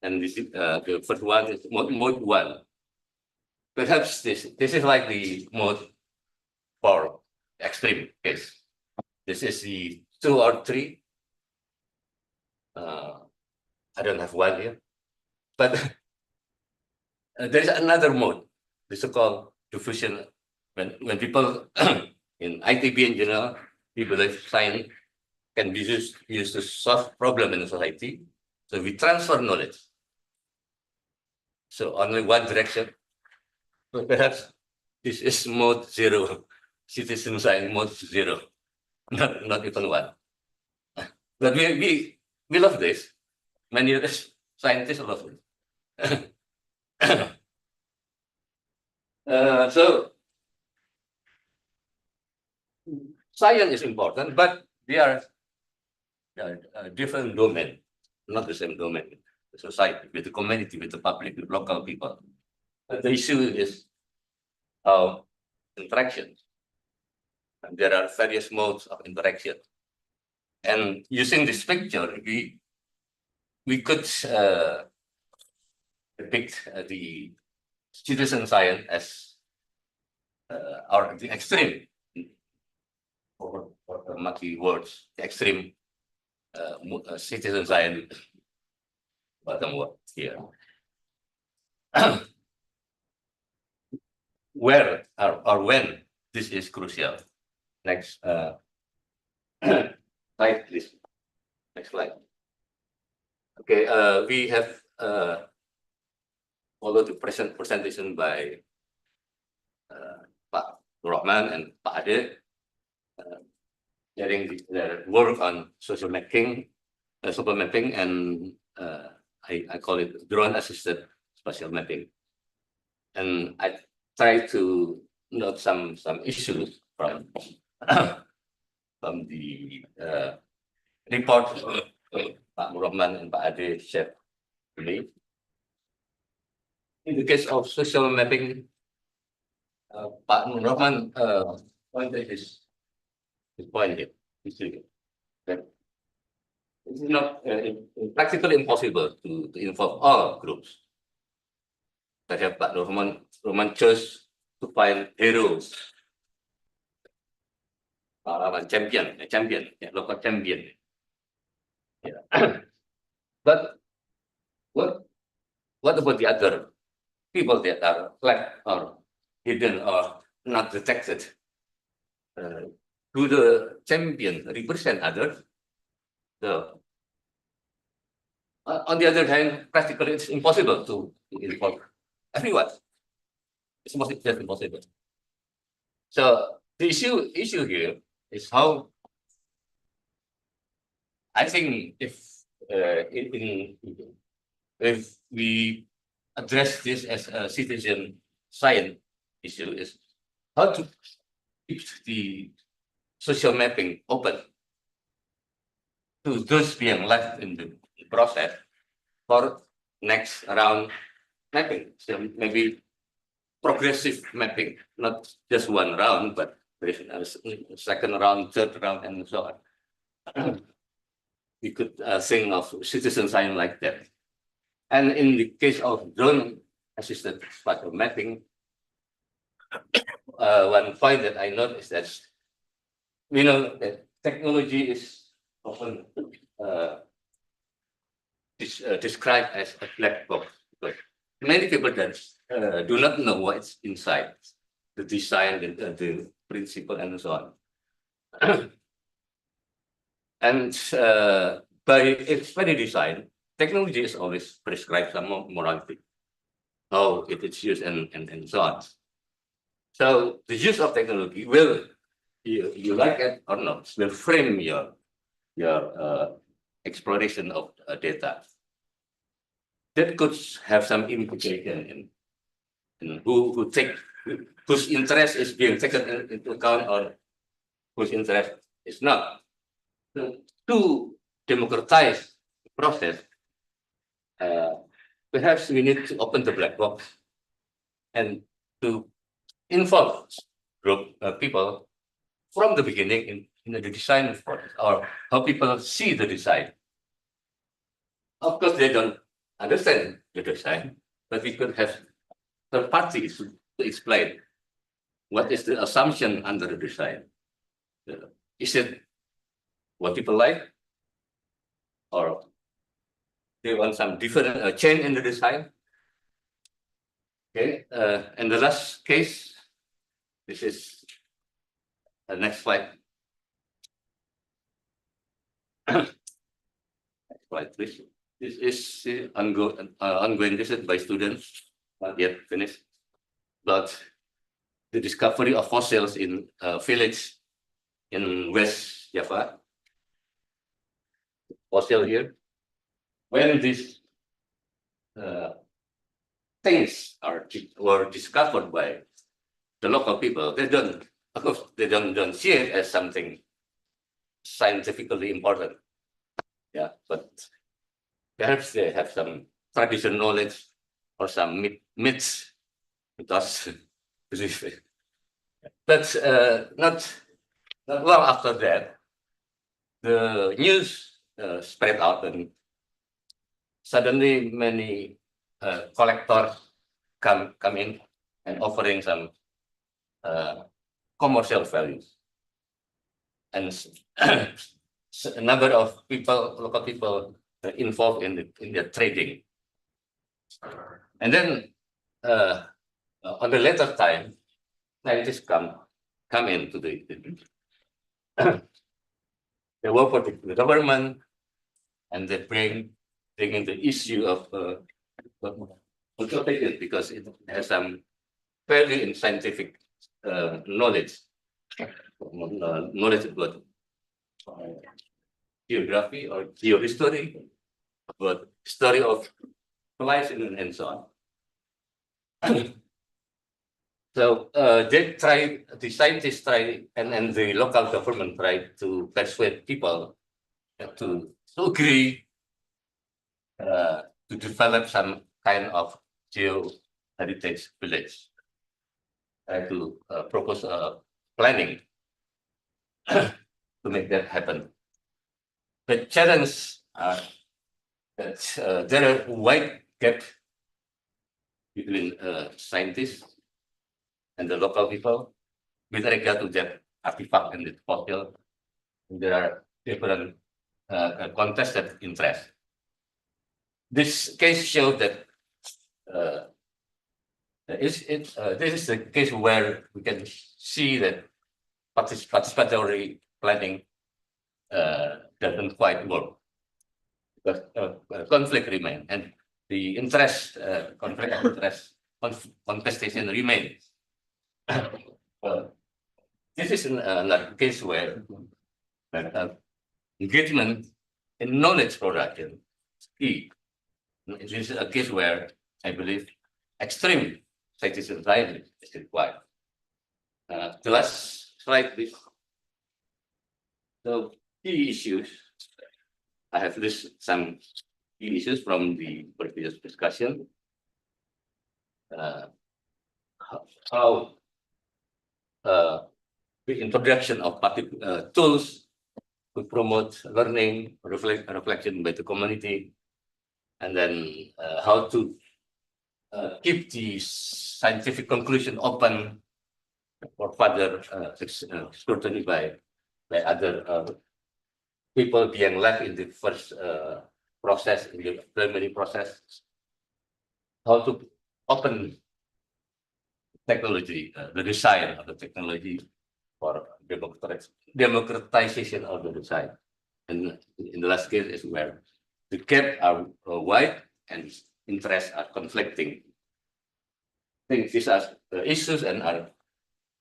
Speaker 2: And this is the first one is mode one. Perhaps this is like the mode for extreme case. This is the 2 or 3. I don't have one here, but there is another mode, the so-called diffusion. When people in ITB in general, we believe science can be used to solve problem in society. So we transfer knowledge. So only one direction. So perhaps this is mode 0, citizen science mode 0, not even 1. But we love this. Many scientists love it. So science is important, but they are a different domain, not the same domain. The society, with the community, with the public, with local people. But the issue is interactions. And there are various modes of interaction. And using this picture, we could depict the citizen science as or the extreme, or mucky words, the extreme citizen science bottom word here. Where or when this is crucial. Next slide, please. Next slide. Okay, we have followed the presentation by Pak Rahman and Pak Ade, sharing their work on social mapping, and I call it drone-assisted spatial mapping. And I try to note some issues from from the report Pak Rahman and Pak Ade shared to me. In the case of social mapping, Pak Rahman pointed his point here. That it's not practically impossible to involve all groups. But Pak Rahman chose to find heroes, champion, local champion. Yeah. But what about the other people that are flagged or hidden or not detected? Do the champion represent others? So, on the other hand, practically it's impossible to involve everyone. It's just impossible. So the issue here is how I think if we address this as a citizen science issue, is how to keep the social mapping open to those being left in the process for next round mapping. So maybe progressive mapping, not just one round, but second round, third round, and so on. We could think of citizen science like that. And in the case of drone-assisted spatial mapping, one point that I noticed that we know that technology is often described as a black box, because many people that do not know what's inside, the design, the principle, and so on. And by its very design, technology is always prescribed some morality, how it is used, and so on. So the use of technology will, you like it or not, will frame your exploration of data. That could have some implication in whose interest is being taken into account or whose interest is not. To democratize the process, perhaps we need to open the black box and to involve people from the beginning in the design process, or how people see the design. Of course, they don't understand the design, but we could have third parties to explain what is the assumption under the design. Is it what people like, or they want some different change in the design? Okay, and the last case, this is the next slide. Next slide, please. This is ongoing research by students, not yet finished, but the discovery of fossils in a village in West Java. Fossil here. When these things were discovered by the local people, they don't, of course, they don't see it as something scientifically important. Yeah, but perhaps they have some traditional knowledge or some myths because but not long after that, the news spread out, and suddenly many collectors come in and offering some commercial values, and a number of local people involved in the trading. And then on the later time, scientists come into the they work for the government, and they bring in the issue of consultation because it has some value in scientific knowledge about geography or geohistory, about story of life and so on. So the scientists try, and the local government try to persuade people to agree to develop some kind of geo-heritage village, to propose planning to make that happen. The challenge that there are wide gap between scientists and the local people with regard to that artifact and the fossil. There are different contested interests. This case shows that this is a case where we can see that participatory planning doesn't quite work because conflict remains, and the conflict of interest contestation remains. This is another case where engagement in knowledge production is key. This is a case where I believe extreme citizen science is required. The last slide, please. So key issues. I have listed some key issues from the previous discussion. How the introduction of tools to promote learning, reflection by the community, and then how to keep the scientific conclusion open for further scrutiny by other people being left in the first process, in the preliminary process. How to open technology, the design of the technology for democratization of the design. And in the last case is where the gap are wide and interests are conflicting. I think these are issues and are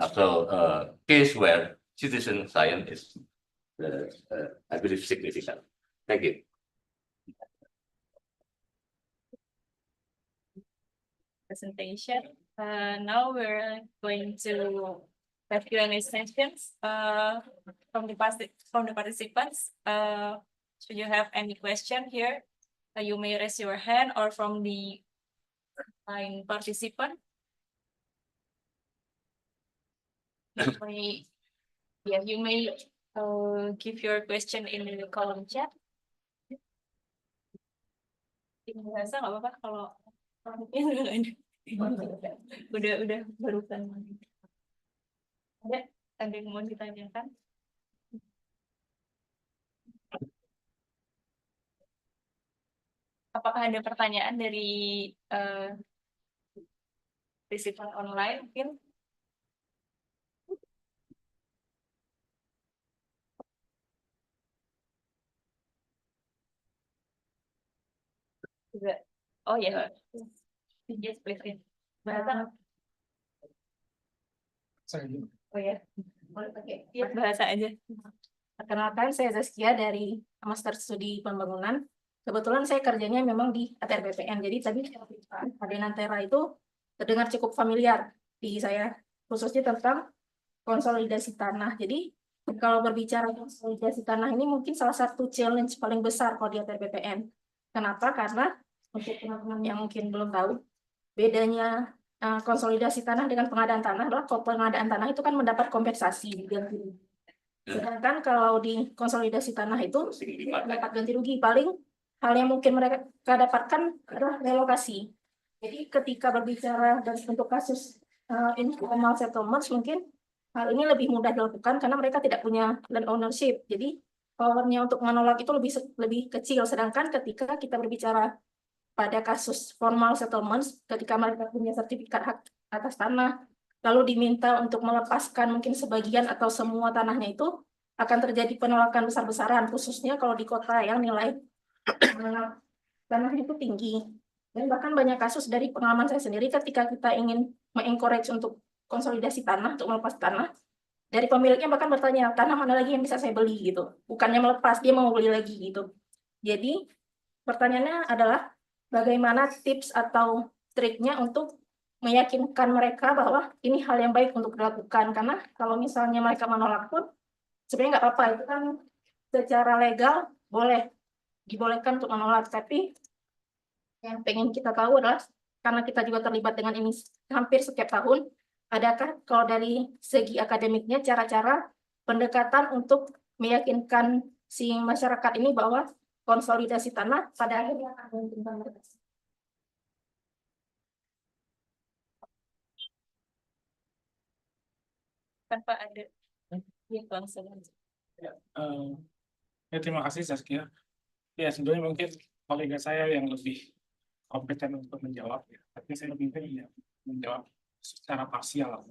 Speaker 2: also a case where citizen science is, I believe, significant. Thank you.
Speaker 3: Presentation. Now we're going to have Q&A sessions from the participants. Should you have any question here, you may raise your hand, or from the line participant. You may give your question in the column chat. Bahasa nggak apa-apa kalau udah barusan. Ada yang mau ditanyakan? Apakah ada pertanyaan dari receiver online mungkin? Juga. Oh ya, yes please. Bahasa.
Speaker 8: Sorry.
Speaker 3: Oh ya, boleh pakai. Iya, bahasa aja.
Speaker 9: Perkenalkan, saya Zaskia dari Master Studi Pembangunan. Kebetulan saya kerjanya memang di ATR BPN. Jadi tadi adenan Tera itu terdengar cukup familiar di saya, khususnya tentang konsolidasi tanah. Jadi kalau berbicara konsolidasi tanah ini mungkin salah satu challenge paling besar kalau di ATR BPN. Kenapa? Karena untuk teman-teman yang mungkin belum tahu, bedanya konsolidasi tanah dengan pengadaan tanah adalah kalau pengadaan tanah itu kan mendapat kompensasi ganti rugi. Sedangkan kalau di konsolidasi tanah itu dapat ganti rugi, paling hal yang mungkin mereka dapatkan adalah relokasi. Jadi ketika berbicara dan untuk kasus informal settlements mungkin hal ini lebih mudah dilakukan karena mereka tidak punya land ownership. Jadi powernya untuk menolak itu lebih kecil. Sedangkan ketika kita berbicara pada kasus formal settlements, ketika mereka punya sertifikat hak atas tanah, lalu diminta untuk melepaskan mungkin sebagian atau semua tanahnya itu, akan terjadi penolakan besar-besaran, khususnya kalau di kota yang nilai tanahnya itu tinggi. Dan bahkan banyak kasus dari pengalaman saya sendiri ketika kita ingin mengencourage untuk konsolidasi tanah, untuk melepas tanah, dari pemiliknya bahkan bertanya, tanah mana lagi yang bisa saya beli gitu. Bukannya melepas, dia mau beli lagi gitu. Jadi pertanyaannya adalah bagaimana tips atau triknya untuk meyakinkan mereka bahwa ini hal yang baik untuk dilakukan. Karena kalau misalnya mereka menolak pun sebenarnya nggak apa-apa, itu kan secara legal dibolehkan untuk menolak. Tapi yang pengen kita tahu adalah karena kita juga terlibat dengan ini hampir setiap tahun, adakah kalau dari segi akademiknya cara-cara pendekatan untuk meyakinkan si masyarakat ini bahwa konsolidasi tanah pada akhirnya akan menguntungkan mereka.
Speaker 3: Tanpa ada langsung aja.
Speaker 8: Ya, terima kasih Zaskia. Ya, sebenarnya mungkin kolega saya yang lebih kompeten untuk menjawab, ya. Tapi saya mungkin ya menjawab secara parsial.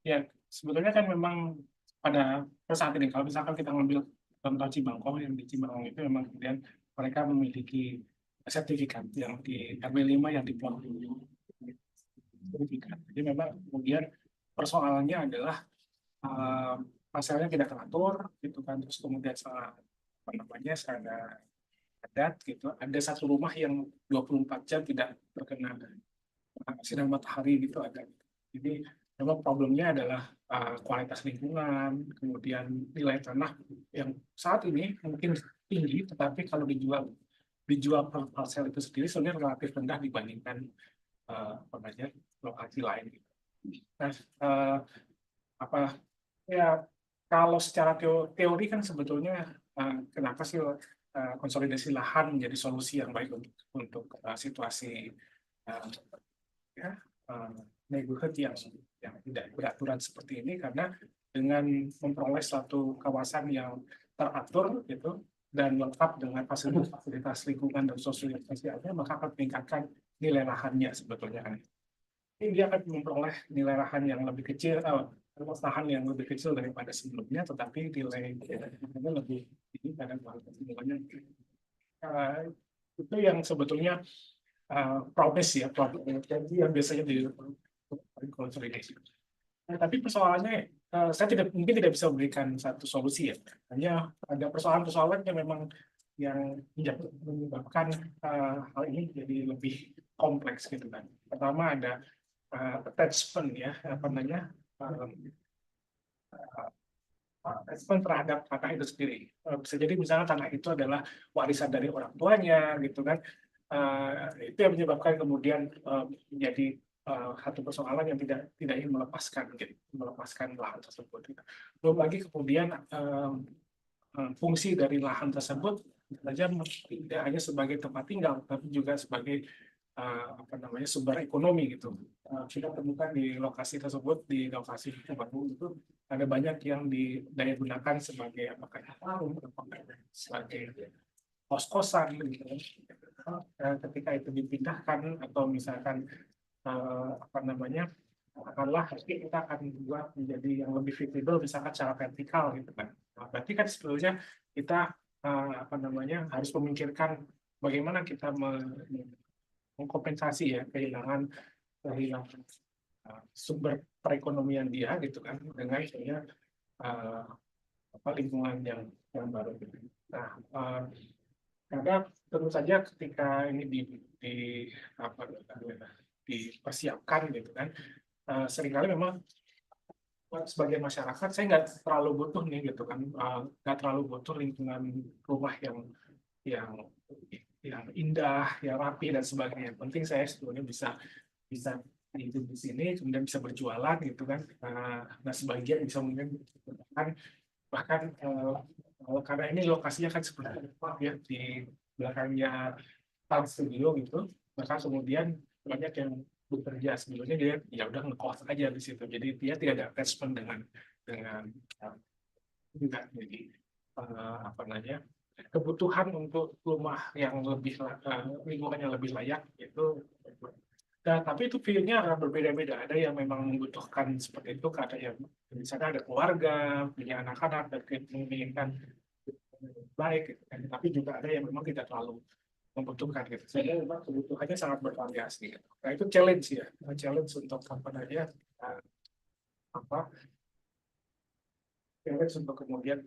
Speaker 8: Ya, sebetulnya kan memang pada saat ini, kalau misalkan kita ngambil contoh Cibangkong, yang di Cibangkong itu memang kemudian mereka memiliki sertifikat yang di RW5 yang diplot sertifikat. Jadi memang kemudian persoalannya adalah pasalnya tidak teratur, gitu kan, terus kemudian sangat apa namanya sangat adat gitu. Ada satu rumah yang 24 jam tidak terkena sinar matahari gitu ada. Jadi memang problemnya adalah kualitas lingkungan, kemudian nilai tanah yang saat ini mungkin tinggi, tetapi kalau dijual per parcel itu sendiri sebenarnya relatif rendah dibandingkan lokasi lain. Gitu. Nah, apa ya kalau secara teori kan sebetulnya kenapa sih konsolidasi lahan menjadi solusi yang baik untuk situasi neighborhood yang tidak beraturan seperti ini, karena dengan memperoleh suatu kawasan yang teratur gitu dan lengkap dengan fasilitas lingkungan dan sosialisasinya, maka akan meningkatkan nilai lahannya sebetulnya kan. Ini dia akan memperoleh nilai lahan yang lebih kecil, lahan yang lebih kecil daripada sebelumnya, tetapi nilainya lebih tinggi karena kualitas lingkungannya. Itu yang sebetulnya promise ya, yang biasanya di konsolidasi. Nah, tapi persoalannya saya mungkin tidak bisa memberikan satu solusi ya. Hanya ada persoalan-persoalan yang memang yang menyebabkan hal ini jadi lebih kompleks gitu kan. Pertama ada attachment ya, apa namanya, attachment terhadap tanah itu sendiri. Bisa jadi misalnya tanah itu adalah warisan dari orang tuanya gitu kan. Itu yang menyebabkan kemudian menjadi satu persoalan yang tidak ingin melepaskan lahan tersebut. Belum lagi kemudian fungsi dari lahan tersebut saja tidak hanya sebagai tempat tinggal, tapi juga sebagai sumber ekonomi gitu. Kita temukan di lokasi tersebut, di lokasi baru itu ada banyak yang didaya gunakan sebagai warung, sebagai kos-kosan gitu. Ketika itu dipindahkan atau misalkan katakanlah kita akan buat menjadi yang lebih visible misalkan secara vertikal gitu kan. Nah, berarti kan sebetulnya kita harus memikirkan bagaimana kita mengkompensasi ya kehilangan sumber perekonomian dia gitu kan dengan lingkungan yang baru. Nah, karena tentu saja ketika ini dipersiapkan gitu kan, seringkali memang sebagai masyarakat saya nggak terlalu butuh nih gitu kan, nggak terlalu butuh lingkungan rumah yang indah, yang rapi dan sebagainya. Penting saya sebetulnya bisa hidup di sini, kemudian bisa berjualan gitu kan. Nah sebagian bisa mungkin bahkan karena ini lokasinya kan seperti ya di belakangnya Trans Studio gitu, maka kemudian banyak yang bekerja sebelumnya dia ya udah ngekos aja di situ, jadi dia tidak ada attachment dengan juga jadi kebutuhan untuk rumah yang lebih lingkungannya lebih layak itu. Nah, tapi itu view-nya akan berbeda-beda. Ada yang memang membutuhkan seperti itu, ada yang misalnya ada keluarga, punya anak-anak, dan menginginkan baik, gitu. Tapi juga ada yang memang tidak terlalu membutuhkan. Gitu. Sehingga memang kebutuhannya sangat bervariasi. Gitu. Nah, itu challenge ya. Challenge untuk challenge untuk kemudian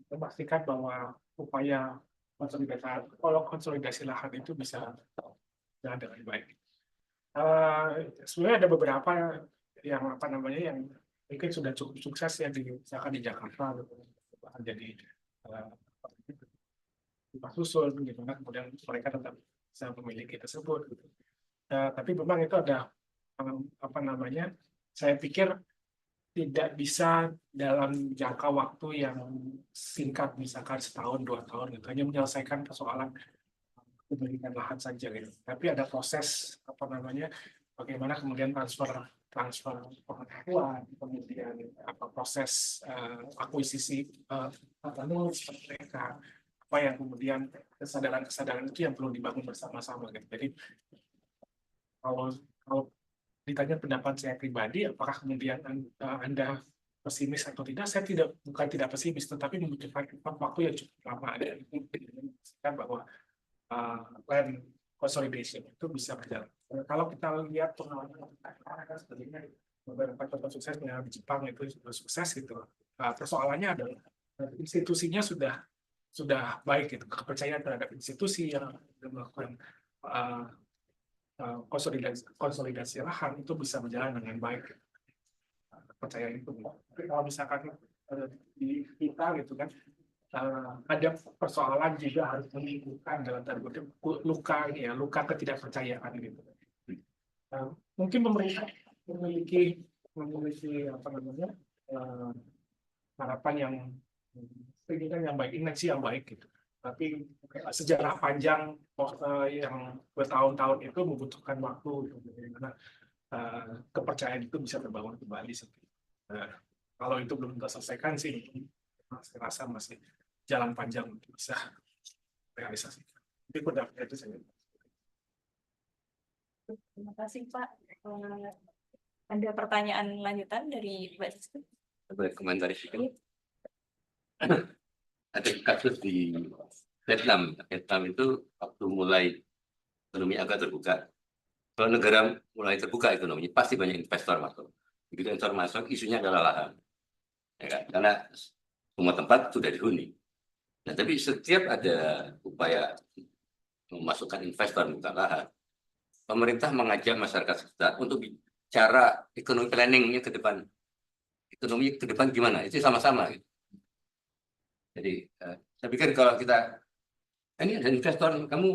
Speaker 8: memastikan bahwa upaya konsolidasi lahan itu bisa jalan dengan baik. Sebenarnya ada beberapa yang yang mungkin sudah cukup sukses ya misalkan di Jakarta jadi rumah susun gitu kan, kemudian mereka tetap bisa memiliki tersebut gitu. Tapi memang itu ada saya pikir tidak bisa dalam jangka waktu yang singkat, misalkan setahun 2 tahun gitu, hanya menyelesaikan persoalan kepemilikan lahan saja gitu. Tapi ada proses bagaimana kemudian transfer pengetahuan, kemudian proses akuisisi mereka, apa yang kemudian kesadaran itu yang perlu dibangun bersama-sama gitu. Jadi kalau ditanya pendapat saya pribadi, apakah kemudian Anda pesimis atau tidak? Saya bukan tidak pesimis, tetapi membutuhkan waktu yang cukup lama. Dan memastikan bahwa land consolidation itu bisa berjalan. Kalau kita lihat pengalaman sebenarnya beberapa contoh suksesnya di Jepang itu sudah sukses gitu. Persoalannya adalah institusinya sudah baik gitu. Kepercayaan terhadap institusi yang melakukan konsolidasi lahan itu bisa berjalan dengan baik. Kepercayaan itu. Tapi kalau misalkan di kita gitu kan, ada persoalan juga harus menimbulkan dalam tanda kutip luka ketidakpercayaan gitu. Mungkin pemerintah memiliki harapan yang pendidikan yang baik, intensi yang baik gitu. Tapi sejarah panjang yang bertahun-tahun itu membutuhkan waktu untuk bagaimana kepercayaan itu bisa terbangun kembali. Kalau itu belum terselesaikan sih, saya rasa masih jalan panjang untuk bisa realisasikan. Jadi pendapatnya itu saya.
Speaker 3: Terima kasih Pak. Ada pertanyaan lanjutan dari Mbak Siska?
Speaker 2: Boleh komentar sedikit. Ada kasus di Vietnam. Vietnam itu waktu mulai ekonomi agak terbuka. Kalau negara mulai terbuka ekonominya, pasti banyak investor masuk. Begitu investor masuk, isunya adalah lahan. Ya kan? Karena semua tempat sudah dihuni. Nah, tapi setiap ada upaya memasukkan investor bukan lahan, pemerintah mengajak masyarakat sekitar untuk bicara ekonomi planningnya ke depan. Ekonomi ke depan gimana? Itu sama-sama. Gitu. Jadi, saya pikir kalau kita, ini ada investor, kamu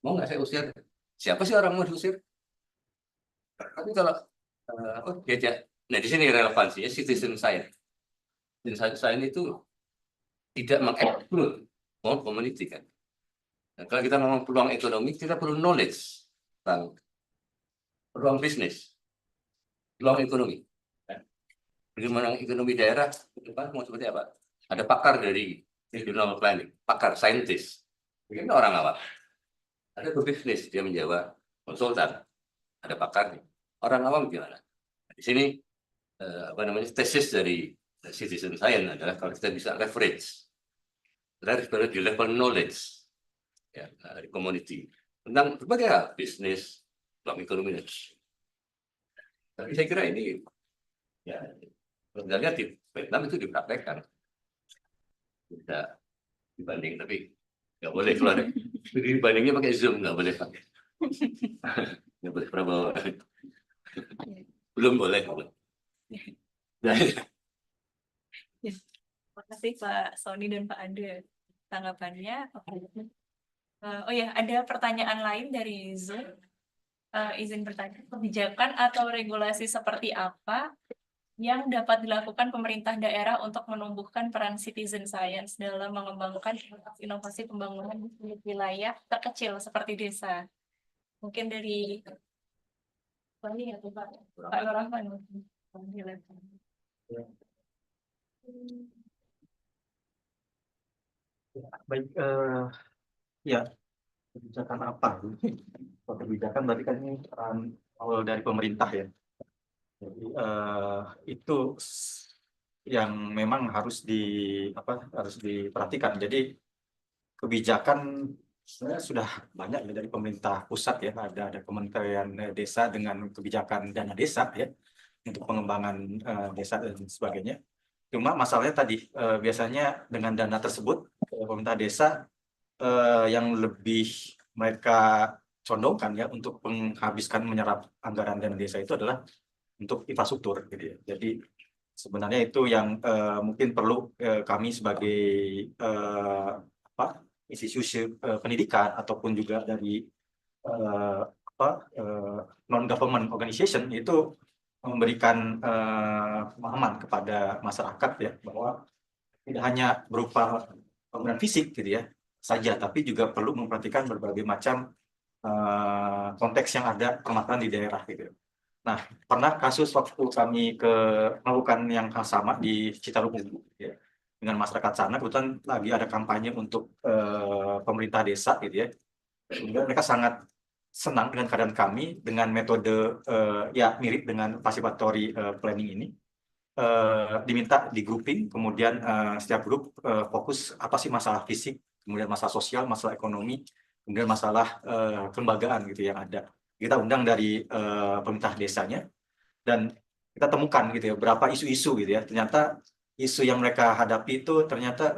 Speaker 2: mau nggak saya usir? Siapa sih orang mau diusir? Tapi kalau, nah di sini relevansinya citizen science. Citizen science itu tidak mengeksklud small community kan. Nah, kalau kita ngomong peluang ekonomi, kita perlu knowledge tentang peluang bisnis, peluang ekonomi. Bagaimana ekonomi daerah ke depan mau seperti apa? Ada pakar dari regional planning, pakar saintis. Ini orang awam. Ada pebisnis, dia menjawab, konsultan, ada pakarnya. Orang awam gimana? Di sini tesis dari citizen science adalah kalau kita bisa leverage di level knowledge ya, dari community tentang berbagai hal, bisnis, peluang ekonomi. Tapi saya kira ini ya kalau kita lihat di Vietnam itu dipraktekkan. Bisa dibanding, tapi nggak boleh keluar. Dibandingnya pakai Zoom, nggak boleh pakai. Nggak boleh Prabowo. Belum boleh.
Speaker 3: Terima kasih Pak Sony dan Pak Ade tanggapannya. Oh ya, ada pertanyaan lain dari Zoom. Izin bertanya, kebijakan atau regulasi seperti apa yang dapat dilakukan pemerintah daerah untuk menumbuhkan peran citizen science dalam mengembangkan inovasi pembangunan di wilayah terkecil seperti desa? Mungkin dari Sony atau Pak Rahman.
Speaker 7: Baik, ya kebijakan apa? Kalau kebijakan berarti kan ini awal dari pemerintah ya. Jadi itu yang memang harus harus diperhatikan. Jadi kebijakan sebenarnya sudah banyak ya dari pemerintah pusat ya. Ada Kementerian Desa dengan kebijakan dana desa ya untuk pengembangan desa dan sebagainya. Cuma masalahnya tadi biasanya dengan dana tersebut pemerintah desa yang lebih mereka condongkan ya untuk menghabiskan menyerap anggaran dana desa itu adalah untuk infrastruktur gitu ya. Jadi sebenarnya itu yang mungkin perlu kami sebagai institusi pendidikan ataupun juga dari non government organization itu memberikan pemahaman kepada masyarakat ya bahwa tidak hanya berupa bangunan fisik gitu ya saja, tapi juga perlu memperhatikan berbagai macam konteks yang ada permasalahan di daerah gitu. Nah, pernah kasus waktu kami melakukan yang hal sama di Citarum ya, dengan masyarakat sana, kebetulan lagi ada kampanye untuk pemerintah desa gitu ya. Kemudian mereka sangat senang dengan keadaan kami dengan metode ya mirip dengan participatory planning ini. Diminta di grouping, kemudian setiap grup fokus apa sih masalah fisik, kemudian masalah sosial, masalah ekonomi, kemudian masalah kelembagaan gitu yang ada. Kita undang dari pemerintah desanya dan kita temukan gitu ya berapa isu-isu gitu ya. Ternyata isu yang mereka hadapi itu ternyata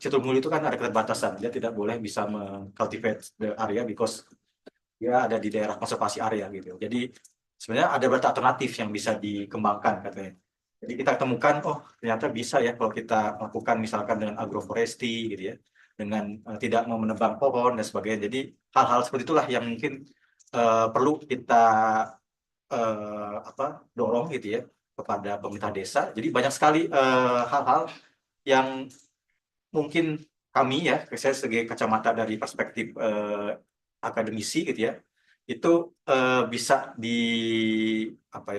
Speaker 7: Citrumuli itu kan ada keterbatasan, dia tidak boleh bisa mengcultivate the area because dia ada di daerah konservasi area gitu. Jadi sebenarnya ada beberapa alternatif yang bisa dikembangkan katanya. Jadi kita temukan oh ternyata bisa ya kalau kita melakukan misalkan dengan agroforestry gitu ya, dengan tidak menebang pohon dan sebagainya. Jadi hal-hal seperti itulah yang mungkin perlu kita dorong gitu ya kepada pemerintah desa. Jadi banyak sekali hal-hal yang mungkin kami ya, saya sebagai kacamata dari perspektif akademisi gitu ya, itu bisa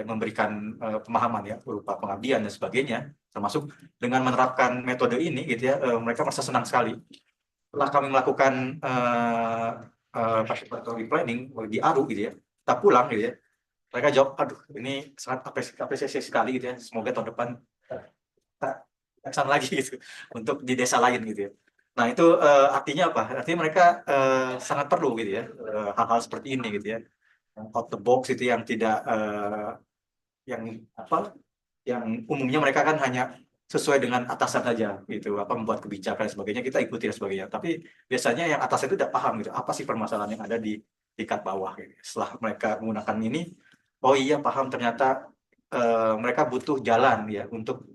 Speaker 7: memberikan pemahaman ya berupa pengabdian dan sebagainya, termasuk dengan menerapkan metode ini gitu ya, mereka merasa senang sekali. Setelah kami melakukan participatory planning di Aru gitu ya, kita pulang gitu ya, mereka jawab, aduh ini sangat apresiasi sekali gitu ya, semoga tahun depan kita sana lagi gitu untuk di desa lain gitu ya. Nah itu artinya apa? Artinya mereka sangat perlu gitu ya hal-hal seperti ini gitu ya, out the box itu yang tidak yang umumnya mereka kan hanya sesuai dengan atasan saja gitu, membuat kebijakan dan sebagainya kita ikuti dan sebagainya. Tapi biasanya yang atasan itu tidak paham gitu apa sih permasalahan yang ada di tingkat bawah gitu. Setelah mereka menggunakan ini, oh iya paham ternyata mereka butuh jalan ya untuk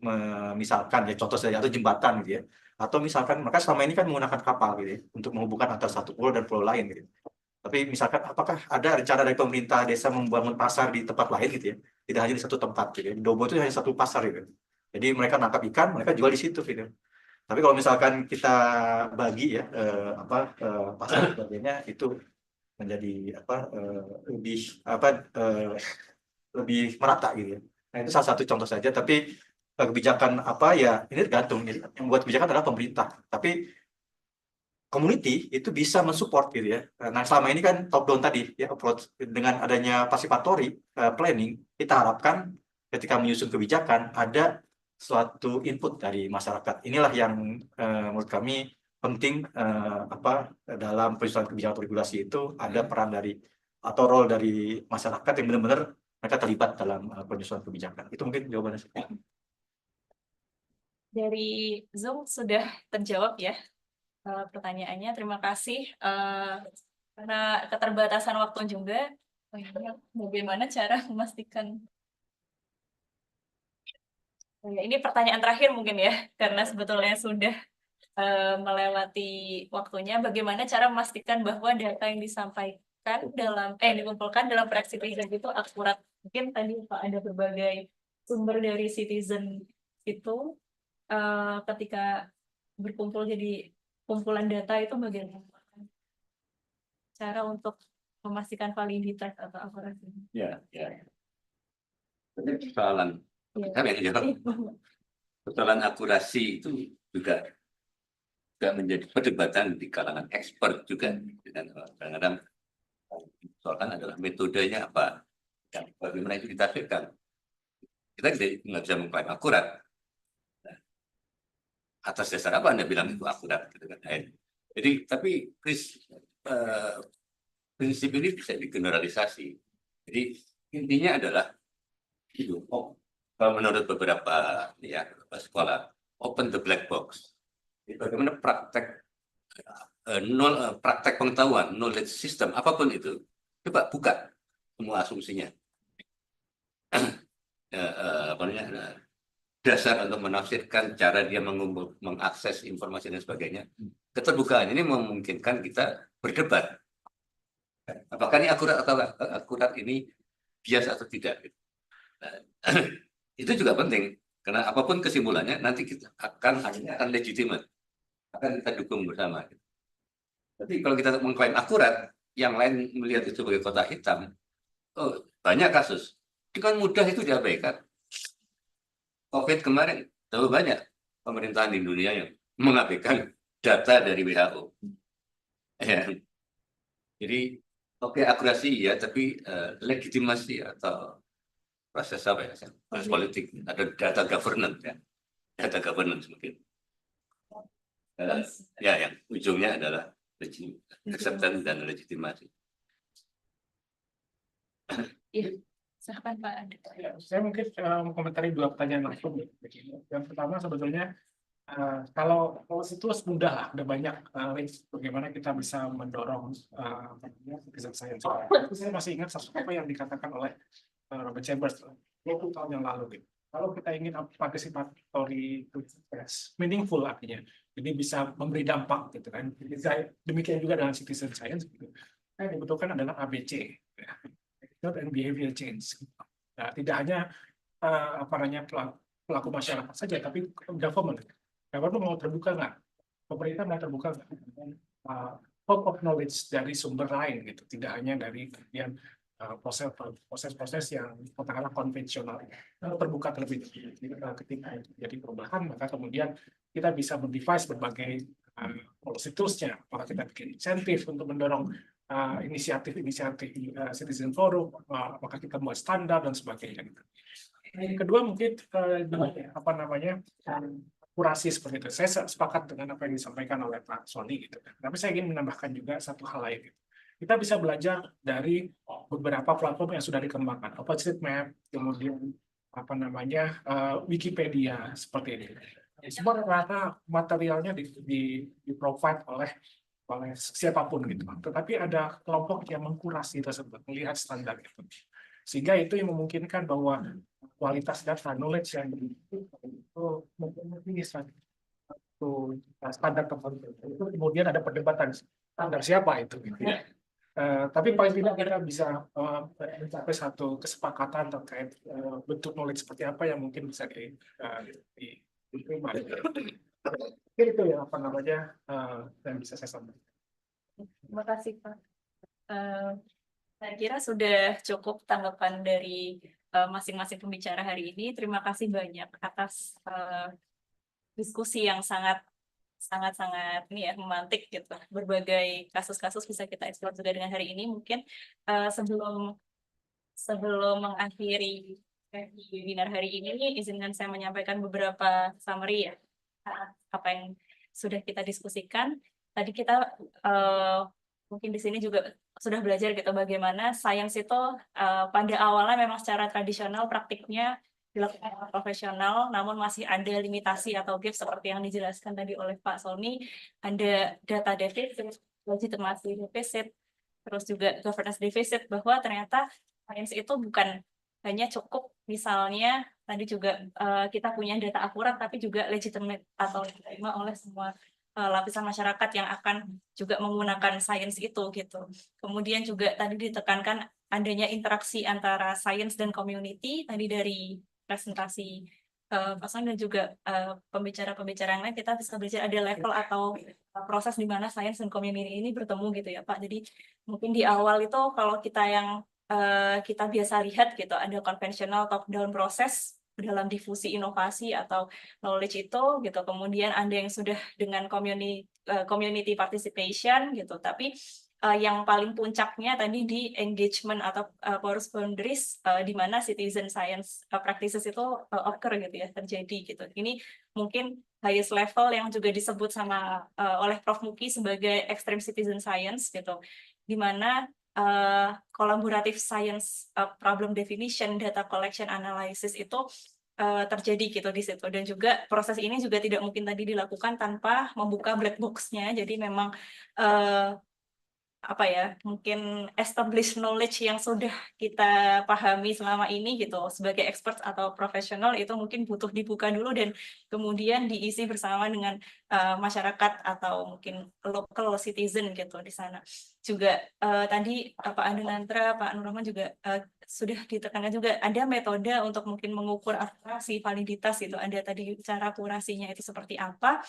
Speaker 7: misalkan ya contoh saja atau jembatan gitu ya, atau misalkan mereka selama ini kan menggunakan kapal gitu ya, untuk menghubungkan antara satu pulau dan pulau lain gitu. Tapi misalkan apakah ada rencana dari pemerintah desa membangun pasar di tempat lain gitu ya, tidak hanya di satu tempat gitu ya. Dobo itu hanya satu pasar gitu. Jadi mereka nangkap ikan, mereka jual di situ gitu. Tapi kalau misalkan kita bagi ya pasar sebagainya itu menjadi lebih merata gitu ya. Nah itu salah satu contoh saja. Tapi kebijakan apa ya ini tergantung. Yang membuat kebijakan adalah pemerintah. Tapi community itu bisa mensupport gitu ya. Nah selama ini kan top down tadi ya approach dengan adanya participatory planning kita harapkan ketika menyusun kebijakan ada suatu input dari masyarakat. Inilah yang menurut kami penting dalam penyusunan kebijakan regulasi itu ada peran dari atau role dari masyarakat yang benar-benar mereka terlibat dalam penyusunan kebijakan. Itu mungkin jawabannya.
Speaker 3: Dari Zoom sudah terjawab ya pertanyaannya. Terima kasih. Karena keterbatasan waktu juga, bagaimana cara memastikan ini pertanyaan terakhir mungkin ya, karena sebetulnya sudah melewati waktunya. Bagaimana cara memastikan bahwa data yang disampaikan dikumpulkan dalam praksi citizen itu akurat? Mungkin tadi Pak ada berbagai sumber dari citizen itu ketika berkumpul jadi kumpulan data itu bagaimana cara untuk memastikan validitas atau akurasi?
Speaker 2: Ya. Ini persoalan persoalan akurasi itu juga menjadi perdebatan di kalangan expert juga. Dan kadang-kadang persoalan adalah metodenya apa, dan bagaimana itu ditafsirkan. Kita nggak bisa mengklaim akurat. Atas dasar apa Anda bilang itu akurat? Gitu kan. Jadi, tapi prinsip ini bisa digeneralisasi. Jadi intinya adalah itu. Kalau menurut beberapa sekolah, open the black box. Jadi bagaimana praktek pengetahuan, knowledge system, apapun itu, coba buka semua asumsinya. Dasar untuk menafsirkan cara dia mengakses informasi dan sebagainya. Keterbukaan ini memungkinkan kita berdebat. Apakah ini akurat atau akurat, ini bias atau tidak. Itu juga penting, karena apapun kesimpulannya nanti kita akan legitimate, akan kita dukung bersama. Tapi kalau kita mengklaim akurat, yang lain melihat itu sebagai kotak hitam, banyak kasus. Dengan mudah itu diabaikan. COVID kemarin, terlalu banyak pemerintahan di dunia yang mengabaikan data dari WHO. Ya. Jadi, akurasi ya, tapi legitimasi atau proses apa ya? Proses politik, ada data governance ya. Data governance mungkin. Yang ujungnya adalah acceptance dan legitimasi.
Speaker 3: Iya. Silahkan Pak Andi.
Speaker 8: Ya, saya mungkin mengomentari dua pertanyaan langsung. Yang pertama sebetulnya kalau situs mudah lah, ada banyak links bagaimana kita bisa mendorong citizen science. Saya masih ingat apa yang dikatakan oleh Robert Chambers 20 tahun yang lalu. Gitu. Kalau kita ingin participatory meaningful artinya, jadi bisa memberi dampak gitu kan. Demikian juga dengan citizen science. Gitu. Yang dibutuhkan adalah ABC. Ya. And behavior change. Nah, tidak hanya pelaku masyarakat saja, tapi government mau terbuka nggak? Pemerintah mau terbuka nggak? Pop of knowledge dari sumber lain gitu, tidak hanya dari kemudian proses-proses yang katakanlah konvensional. Terbuka terlebih dahulu. Ketika jadi perubahan, maka kemudian kita bisa mendevise berbagai policy tools-nya. Maka kita bikin insentif untuk mendorong inisiatif citizen forum, apakah kita buat standar dan sebagainya. Yang kedua mungkin kurasi seperti itu. Saya sepakat dengan apa yang disampaikan oleh Pak Sony gitu. Tapi saya ingin menambahkan juga satu hal lain. Gitu. Kita bisa belajar dari beberapa platform yang sudah dikembangkan, OpenStreetMap, kemudian Wikipedia seperti ini. Semua rata materialnya di provide oleh siapapun gitu. Tetapi ada kelompok yang mengkurasi tersebut, melihat standar itu. Sehingga itu yang memungkinkan bahwa kualitas data, knowledge yang itu mempunyai standar tertentu. Itu kemudian ada perdebatan standar siapa itu. Gitu. Tapi paling tidak kita bisa mencapai satu kesepakatan terkait bentuk knowledge seperti apa yang mungkin bisa diterima. Mungkin itu yang apa namanya yang bisa saya sampaikan.
Speaker 3: Terima kasih, Pak. Saya kira sudah cukup tanggapan dari masing-masing pembicara hari ini. Terima kasih banyak atas diskusi yang sangat ini ya memantik gitu. Berbagai kasus-kasus bisa kita eksplor juga dengan hari ini. Mungkin sebelum mengakhiri webinar hari ini, izinkan saya menyampaikan beberapa summary ya apa yang sudah kita diskusikan. Tadi kita mungkin di sini juga sudah belajar gitu bagaimana sains itu pada awalnya memang secara tradisional praktiknya dilakukan oleh profesional, namun masih ada limitasi atau gap seperti yang dijelaskan tadi oleh Pak Sony, ada data deficit, legitimasi deficit, terus juga governance deficit, bahwa ternyata sains itu bukan hanya cukup misalnya tadi juga kita punya data akurat, tapi juga legitimate atau diterima oleh semua lapisan masyarakat yang akan juga menggunakan sains itu gitu. Kemudian juga tadi ditekankan adanya interaksi antara sains dan community tadi dari presentasi Pak Son dan juga pembicara-pembicara yang lain, kita bisa belajar ada level atau proses di mana sains dan community ini bertemu gitu ya Pak. Jadi mungkin di awal itu kalau kita yang kita biasa lihat gitu ada konvensional top down proses dalam difusi inovasi atau knowledge itu gitu, kemudian ada yang sudah dengan community participation gitu, tapi yang paling puncaknya tadi di engagement atau porous boundaries di mana citizen science practices itu occur gitu ya, terjadi gitu. Ini mungkin highest level yang juga disebut sama oleh Prof. Muki sebagai extreme citizen science gitu, di mana collaborative science problem definition, data collection analysis itu terjadi gitu di situ. Dan juga proses ini juga tidak mungkin tadi dilakukan tanpa membuka black box-nya. Jadi memang apa ya, mungkin established knowledge yang sudah kita pahami selama ini gitu sebagai expert atau profesional itu mungkin butuh dibuka dulu dan kemudian diisi bersama dengan masyarakat atau mungkin local citizen gitu di sana. Juga tadi Pak Andanantra, Pak Nur Rahman juga sudah ditekankan juga ada metode untuk mungkin mengukur akurasi validitas gitu. Ada tadi cara kurasinya itu seperti apa.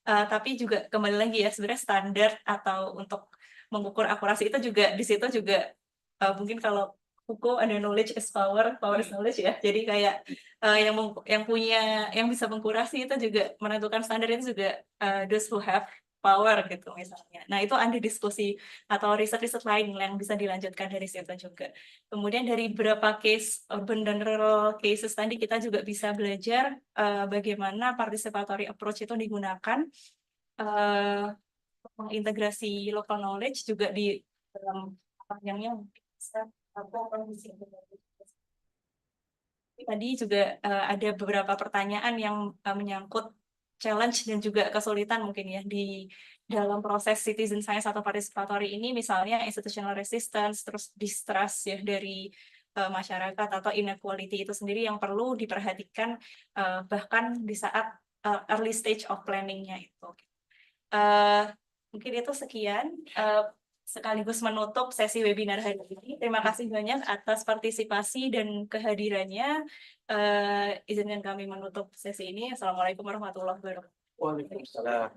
Speaker 3: Tapi juga kembali lagi ya, sebenarnya standar atau untuk mengukur akurasi itu juga di situ juga mungkin kalau hukum ada knowledge is power, power is knowledge ya. Jadi kayak yang punya yang bisa mengkurasi itu juga menentukan standar itu juga those who have power gitu misalnya. Nah itu ada diskusi atau riset-riset lain yang bisa dilanjutkan dari situ juga. Kemudian dari beberapa case urban dan rural cases tadi kita juga bisa belajar bagaimana participatory approach itu digunakan mengintegrasi local knowledge juga di dalam panjangnya bisa tadi juga ada beberapa pertanyaan yang menyangkut challenge dan juga kesulitan mungkin ya di dalam proses citizen science atau participatory ini, misalnya institutional resistance, terus distrust ya dari masyarakat atau inequality itu sendiri yang perlu diperhatikan bahkan di saat early stage of planning-nya itu. Mungkin itu sekian sekaligus menutup sesi webinar hari ini. Terima kasih banyak atas partisipasi dan kehadirannya. Izinkan kami menutup sesi ini. Assalamualaikum warahmatullahi wabarakatuh.
Speaker 6: Waalaikumsalam.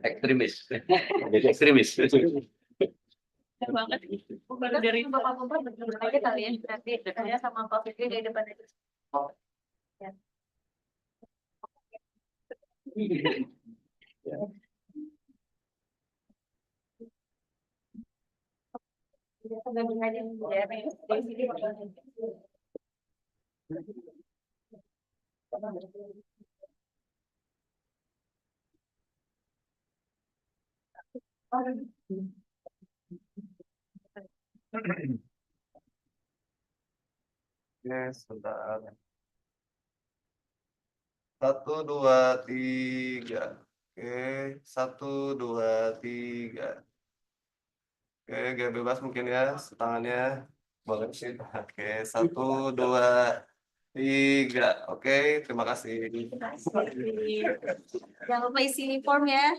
Speaker 2: Ekstremis. Jadi ekstremis.
Speaker 3: Banget. Baru dari Bapak aja kali ya. Nanti saya sama Pak Fikri di depan itu. Ya. Gabung aja ya. Di sini
Speaker 10: Yes, sebentar. 1, 2, 3. Oke, 1, 2, 3. Oke, gak bebas mungkin ya, tangannya. Boleh sih. Oke, 1, 2, 3. Oke, terima kasih.
Speaker 3: Jangan lupa isi form ya.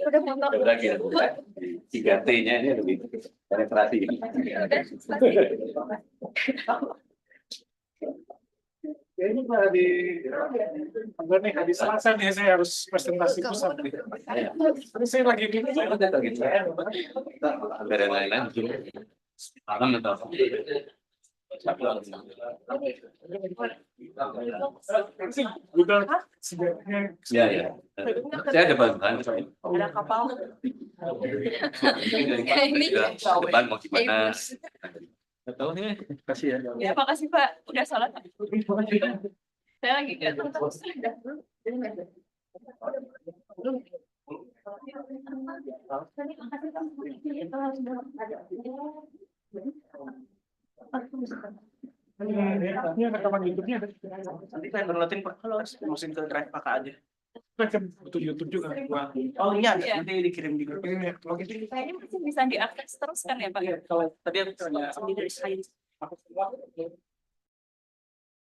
Speaker 3: Udah foto.
Speaker 2: Lagi 3T-nya ini lebih penetrasi.
Speaker 8: Ini hari Selasa nih saya harus presentasi pusat nih. Tapi saya lagi di
Speaker 2: Ada yang lain-lain. Malam atau
Speaker 8: udah sebenarnya
Speaker 2: ya ya. Saya ada bahan.
Speaker 3: Ada kapal.
Speaker 2: Ini depan mau gimana? Tahu nih, kasih ya.
Speaker 3: Ya, makasih Pak. Udah salat. Saya lagi nggak tahu.
Speaker 8: ini rekaman YouTube-nya ada.
Speaker 6: Nanti saya downloadin Pak. Kalau masukin ke drive PPK aja.
Speaker 8: Kan butuh YouTube juga. Wah,
Speaker 6: Oh iya,
Speaker 3: Iya.
Speaker 6: nanti dikirim juga.
Speaker 8: ini kalau gitu
Speaker 3: Kayaknya masih bisa diakses terus kan ya Pak?
Speaker 6: Kalau tadi aku tanya
Speaker 3: Sendiri dari saya.